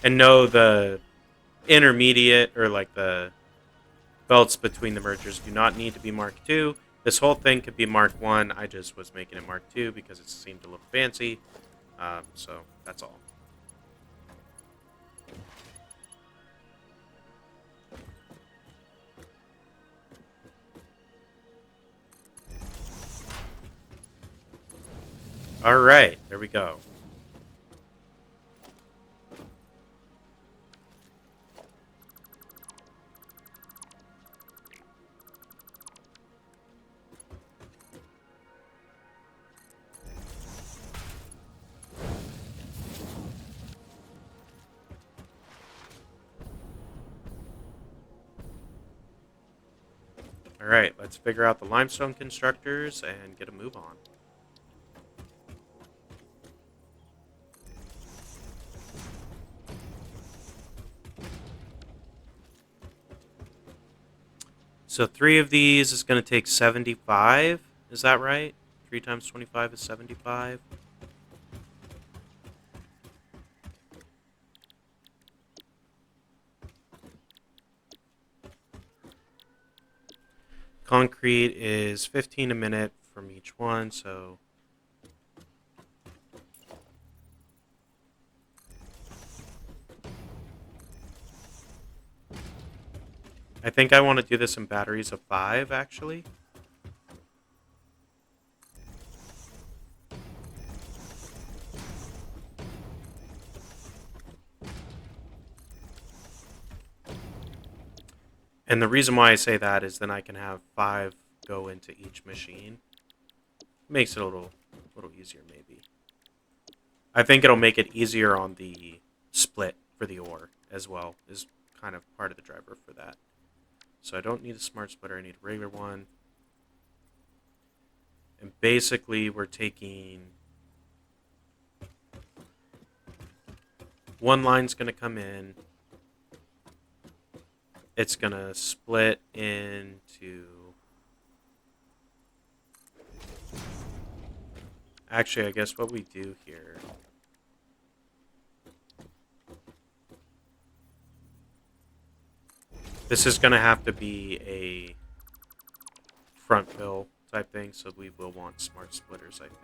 And no, the intermediate or like the belts between the mergers do not need to be Mark II. This whole thing could be Mark I. I just was making it Mark II because it seemed a little fancy. So that's all. All right, there we go. All right, let's figure out the limestone constructors and get a move on. So 3 of these is going to take 75. Is that right? 3 times 25 is 75. Concrete is 15 a minute from each one, so I think I want to do this in batteries of 5, actually. And the reason why I say that is then I can have 5 go into each machine. Makes it a little easier, maybe. I think it'll make it easier on the split for the ore as well, is kind of part of the driver for that. So I don't need a smart splitter, I need a regular one. And basically we're taking... one line's going to come in. It's going to split into... Actually, I guess what we do here... This is going to have to be a front fill type thing, so we will want smart splitters, I think.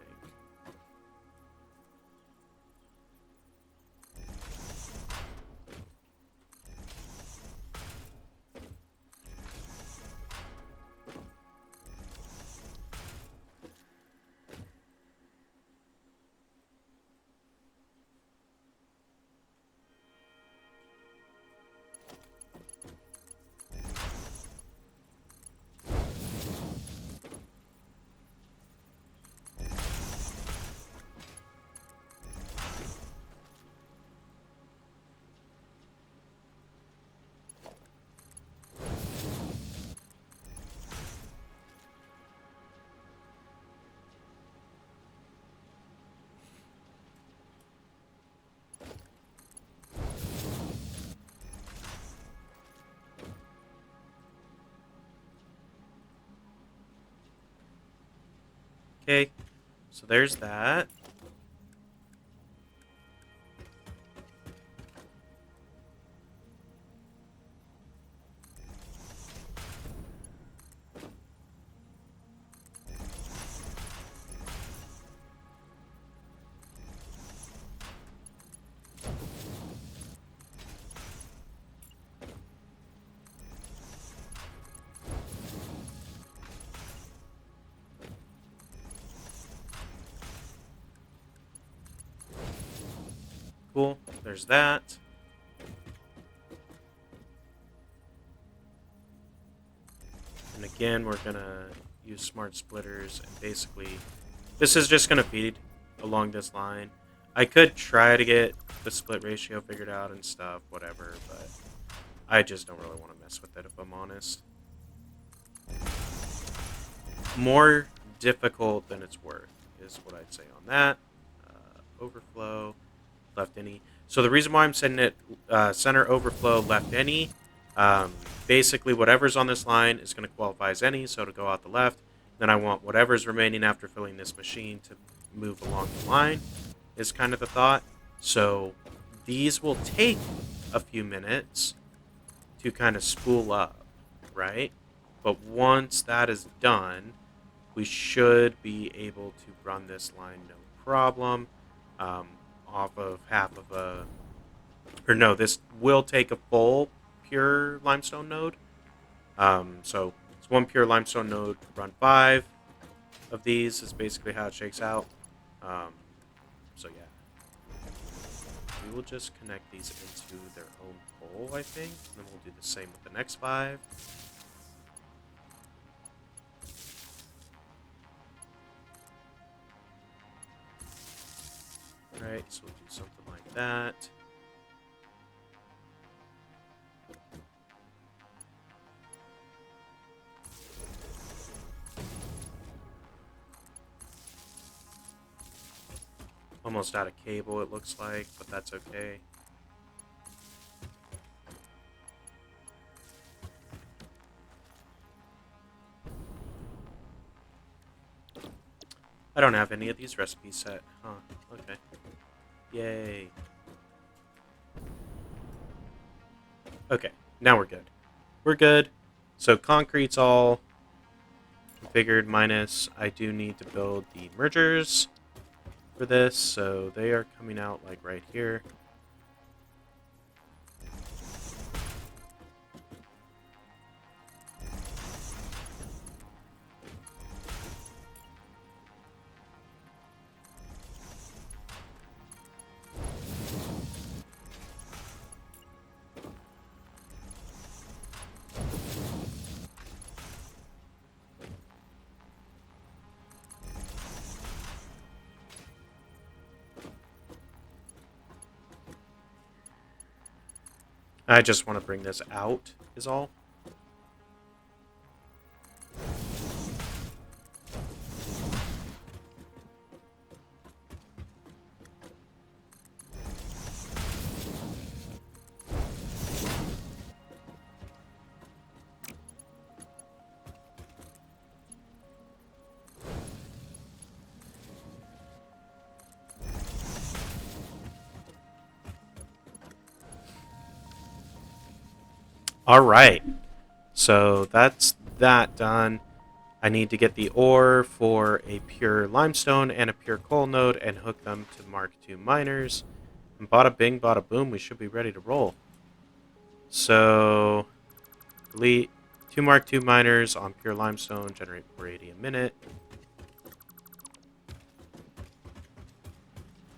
Okay, so there's that. Cool, there's that. And And again, we're going to use smart splitters, and basically this is just going to feed along this line. I could try to get the split ratio figured out and stuff, whatever, but I just don't really want to mess with it, if I'm honest. More difficult than it's worth is what I'd say on that. Overflow, left any. So the reason why I'm setting it center overflow, left any, basically whatever's on this line is going to qualify as any, so to go out the left. Then I want whatever's remaining after filling this machine to move along the line is kind of the thought. So these will take a few minutes to kind of spool up, right? But once that is done, we should be able to run this line no problem. Off of half of a, or no, this will take a full pure limestone node. So it's one pure limestone node, run 5 of these is basically how it shakes out. So yeah, we will just connect these into their own pole, I think, and then we'll do the same with the next 5. Right, so we'll do something like that. Almost out of cable, it looks like, but that's okay. I don't have any of these recipes set. Huh, okay. Yay. Okay, now we're good. We're good. So concrete's all configured, minus I do need to build the mergers for this, so they are coming out like right here. I just want to bring this out, is all. Alright, so that's that done. I need to get the ore for a pure limestone and a pure coal node and hook them to Mark II miners. And bada bing, bada boom, we should be ready to roll. So, delete 2 Mark II miners on pure limestone, generate 480 a minute.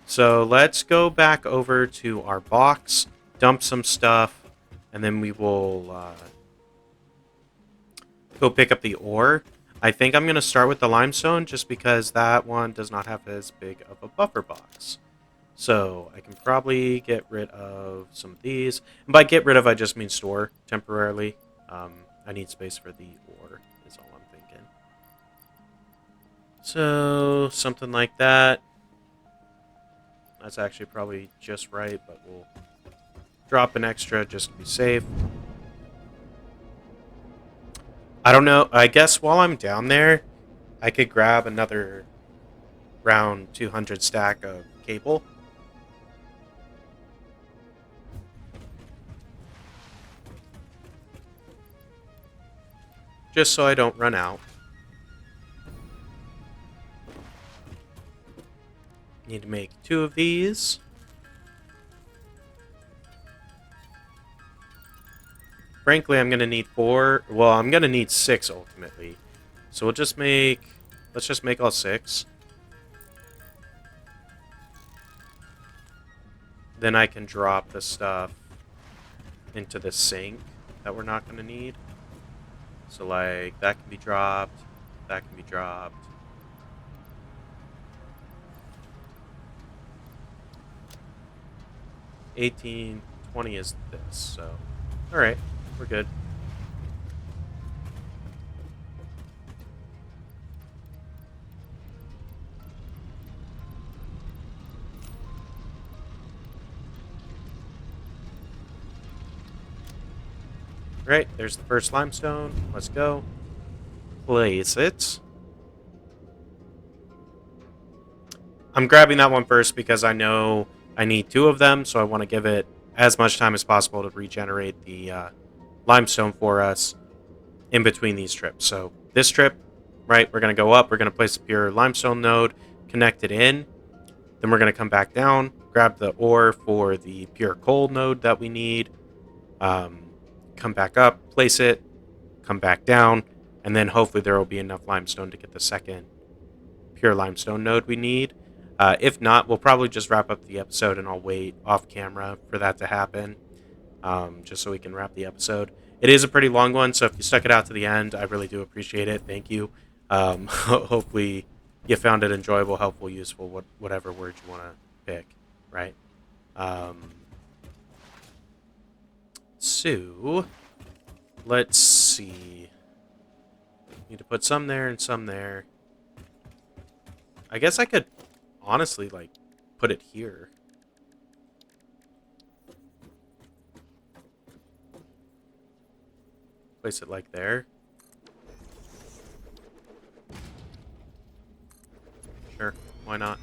So let's go back over to our box, dump some stuff, and then we will go pick up the ore. I think I'm going to start with the limestone just because that one does not have as big of a buffer box. So I can probably get rid of some of these. And by get rid of, I just mean store temporarily. I need space for the ore is all I'm thinking. So something like that. That's actually probably just right, but we'll drop an extra just to be safe. I don't know. I guess while I'm down there, I could grab another round 200 stack of cable. Just so I don't run out. Need to make 2 of these. Frankly, I'm going to need 4. Well, I'm going to need 6 ultimately. So we'll just make... Let's just make all 6. Then I can drop the stuff into the sink that we're not going to need. So, like, that can be dropped. That can be dropped. $18, $20 is this. So, all right, we're good. Right, there's the first limestone. Let's go. Place it. I'm grabbing that one first because I know I need 2 of them, so I want to give it as much time as possible to regenerate the limestone for us in between these trips. So this trip, right, we're going to go up. We're going to place a pure limestone node, connect it in. Then we're going to come back down, grab the ore for the pure coal node that we need. Come back up, place it, come back down, and then hopefully there will be enough limestone to get the second pure limestone node we need. If not, we'll probably just wrap up the episode and I'll wait off camera for that to happen, just so we can wrap the episode. It is a pretty long one, so if you stuck it out to the end, I really do appreciate it. Thank you. Hopefully you found it enjoyable, helpful, useful, whatever word you want to pick, right? So, let's see. Need to put some there and some there. I guess I could honestly, like, put it here. Place it like there. Sure, why not?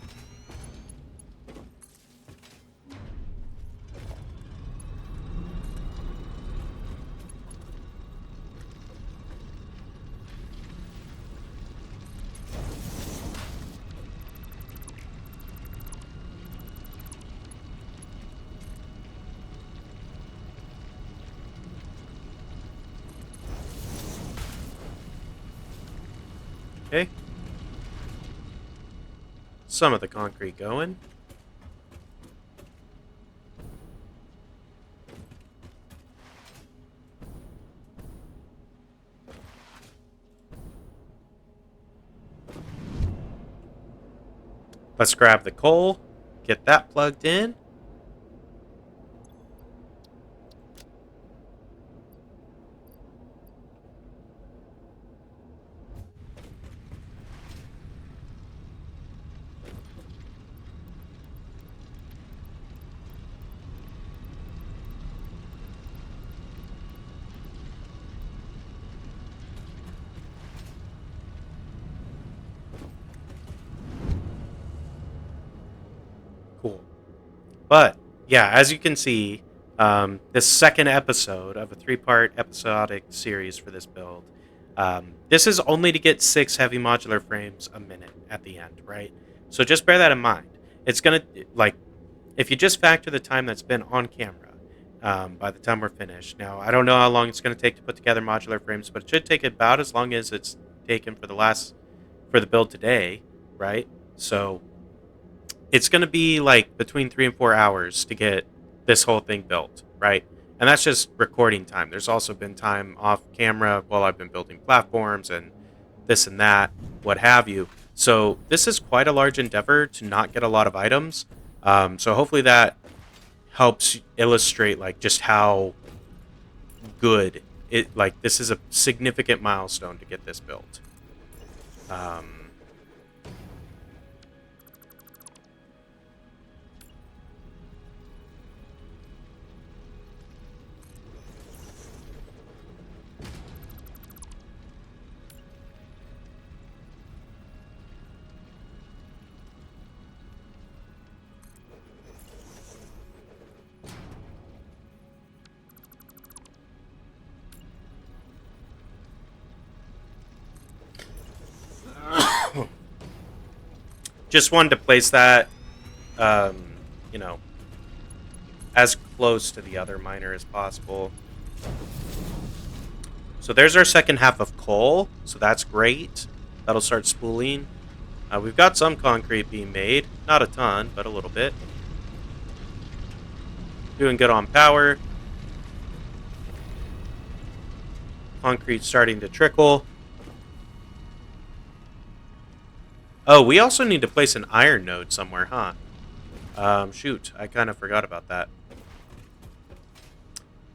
Okay. Some of the concrete going. Let's grab the coal, get that plugged in. Cool. But, yeah, as you can see, this second episode of a 3-part episodic series for this build, this is only to get 6 heavy modular frames a minute at the end, right? So just bear that in mind. It's going to, like, if you just factor the time that's been on camera by the time we're finished. Now, I don't know how long it's going to take to put together modular frames, but it should take about as long as it's taken for the build today, right? So it's going to be like between 3 and 4 hours to get this whole thing built, right? And that's just recording time. There's also been time off camera while I've been building platforms and this and that, what have you. So this is quite a large endeavor to not get a lot of items. So hopefully that helps illustrate like just how good it, like this is a significant milestone to get this built. Just wanted to place that, you know, as close to the other miner as possible. So there's our second half of coal, so that's great. That'll start spooling. We've got some concrete being made. Not a ton, but a little bit. Doing good on power. concrete starting to trickle. Oh, we also need to place an iron node somewhere, huh? Shoot, I kind of forgot about that.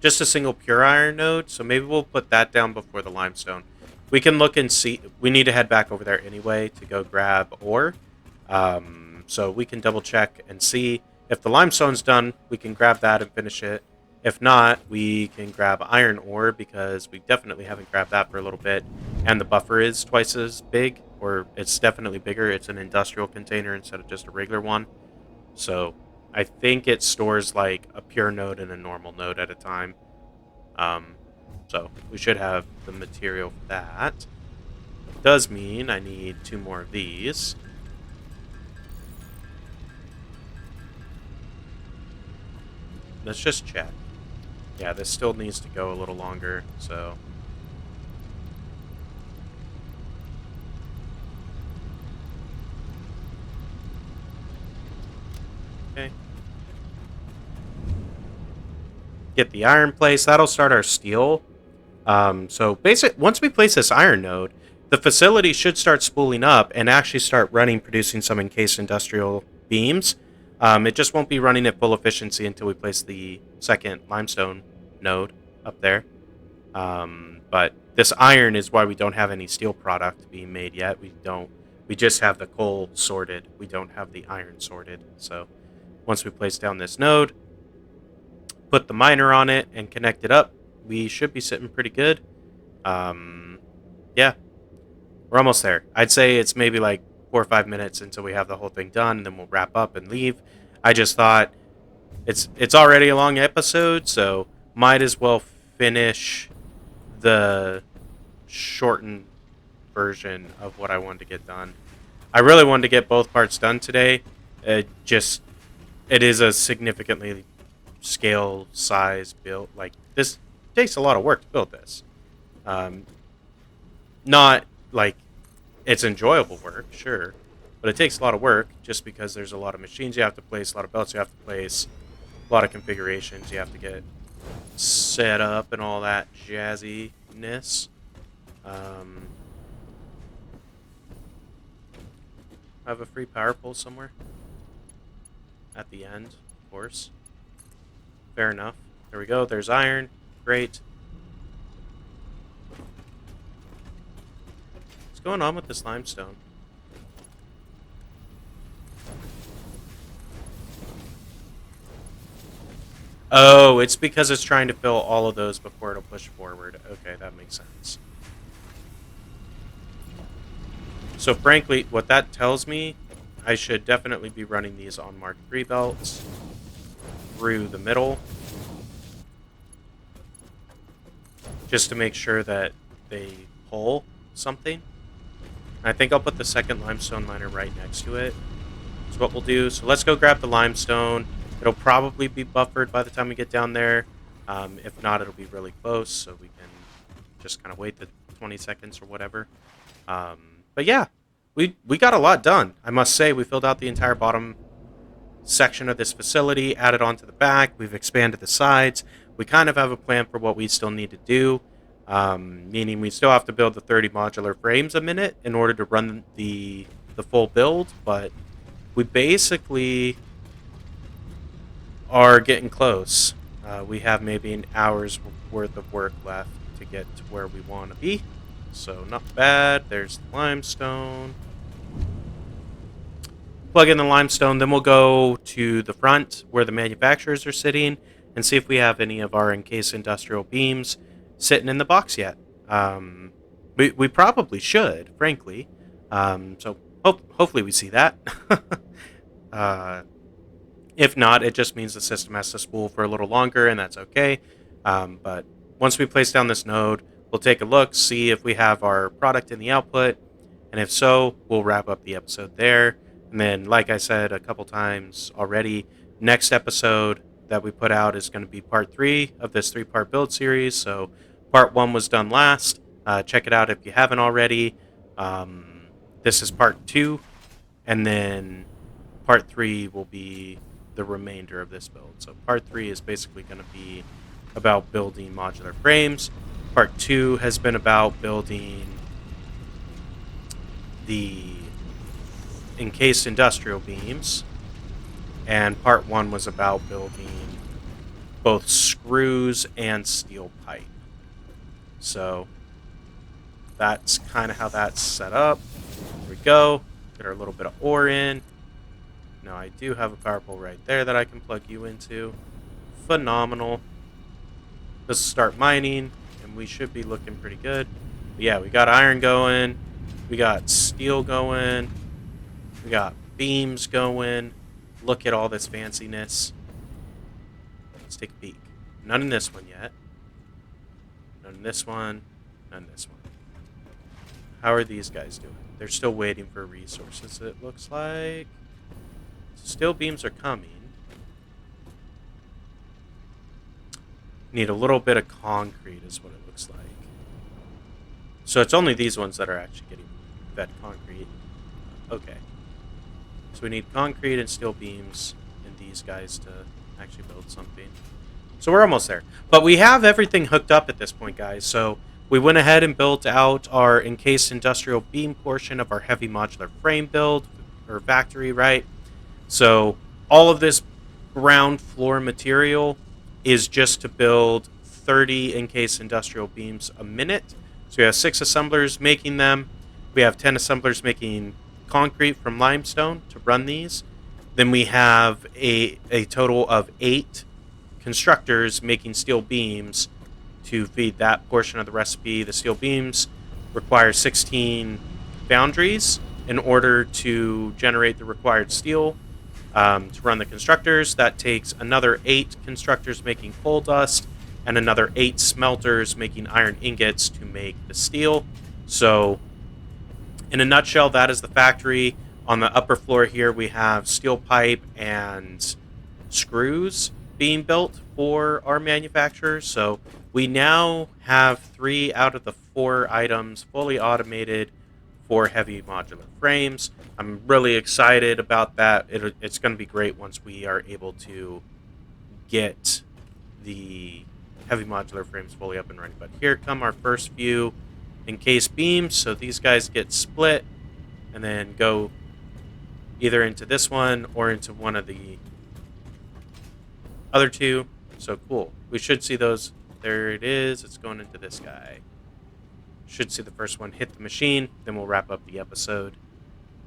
Just a single pure iron node, so maybe we'll put that down before the limestone. We can look and see. We need to head back over there anyway to go grab ore. So we can double check and see if the limestone's done. We can grab that and finish it. If not, we can grab iron ore because we definitely haven't grabbed that for a little bit. And the buffer is twice as big, or it's definitely bigger. It's an industrial container instead of just a regular one. So I think it stores like a pure node and a normal node at a time. So we should have the material for that. Does mean I need 2 more of these. Let's just check. Yeah, this still needs to go a little longer, so... Okay. Get the iron place. That'll start our steel. So once we place this iron node, the facility should start spooling up and actually start producing some encased industrial beams. It just won't be running at full efficiency until we place the second limestone node up there. But this iron is why we don't have any steel product being made yet. We just have the coal sorted. We don't have the iron sorted. So once we place down this node, put the miner on it and connect it up, we should be sitting pretty good. Yeah, we're almost there. I'd say it's maybe like 4 or 5 minutes until we have the whole thing done, and then we'll wrap up and leave. I just thought it's already a long episode, so might as well finish the shortened version of what I wanted to get done. I really wanted to get both parts done today. It is a significantly scale size build. Like, this takes a lot of work to build this. Not like it's enjoyable work, sure, but it takes a lot of work just because there's a lot of machines you have to place, a lot of belts you have to place, a lot of configurations you have to get set up and all that jazziness. I have a free power pole somewhere at the end, of course. Fair enough. There we go. There's iron. Great. What's going on with this limestone? Oh, it's because it's trying to fill all of those before it'll push forward. Okay, that makes sense. So frankly, what that tells me, I should definitely be running these on Mark III belts through the middle, just to make sure that they pull something. I think I'll put the second limestone miner right next to it. That's what we'll do. So let's go grab the limestone. It'll probably be buffered by the time we get down there. If not, it'll be really close, so we can just kind of wait the 20 seconds or whatever. But yeah, we got a lot done. I must say, we filled out the entire bottom section of this facility, added on to the back. We've expanded the sides. We kind of have a plan for what we still need to do, meaning we still have to build the 30 modular frames a minute in order to run the full build, but we basically are getting close. We have maybe an hour's worth of work left to get to where we want to be, so not bad. There's the limestone. Plug in the limestone, then we'll go to the front where the manufacturers are sitting and see if we have any of our encased industrial beams sitting in the box yet. We probably should, frankly. So hopefully we see that. If not, it just means the system has to spool for a little longer, and that's okay. But once we place down this node, we'll take a look, see if we have our product in the output, and if so, we'll wrap up the episode there. And then, like I said a couple times already, next episode that we put out is going to be part 3 of this 3-part build series. So part 1 was done last. Check it out if you haven't already. This is part 2, and then part 3 will be the remainder of this build. So part 3 is basically going to be about building modular frames. Part 2 has been about building the encased industrial beams. And Part 1 was about building both screws and steel pipe. So that's kind of how that's set up. There we go. Get our little bit of ore in. Now I do have a power pole right there that I can plug you into. Phenomenal. Let's start mining, and we should be looking pretty good. But yeah, we got iron going. We got steel going. We got beams going. Look at all this fanciness. Let's take a peek. None in this one yet. None in this one. None in this one. How are these guys doing? They're still waiting for resources, it looks like. Steel beams are coming. Need a little bit of concrete is what it looks like. So it's only these ones that are actually getting fed concrete. Okay. So we need concrete and steel beams and these guys to actually build something. So we're almost there. But we have everything hooked up at this point, guys. So we went ahead and built out our encased industrial beam portion of our heavy modular frame build, or factory, right? So all of this ground floor material is just to build 30 encased industrial beams a minute. So we have 6 assemblers making them. We have 10 assemblers making concrete from limestone to run these. Then we have a total of 8 constructors making steel beams to feed that portion of the recipe. The steel beams require 16 foundries in order to generate the required steel. To run the constructors, that takes another 8 constructors making coal dust and another 8 smelters making iron ingots to make the steel. So in a nutshell, that is the factory. On the upper floor here, we have steel pipe and screws being built for our manufacturers. So we now have 3 out of the 4 items fully automated for heavy modular frames. I'm really excited about that. It's going to be great once we are able to get the heavy modular frames fully up and running. But here come our first few encased beams. So these guys get split and then go either into this one or into one of the other 2. So cool. We should see those. There it is. It's going into this guy. Should see the first one hit the machine. Then we'll wrap up the episode.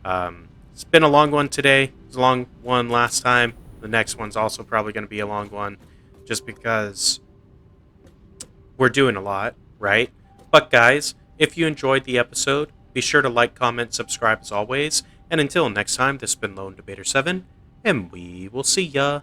It's been a long one today. It was a long one last time. The next one's also probably going to be a long one just because we're doing a lot, right? But guys, if you enjoyed the episode, be sure to like, comment, subscribe as always. And until next time, this has been Lone Debater 7, and we will see ya.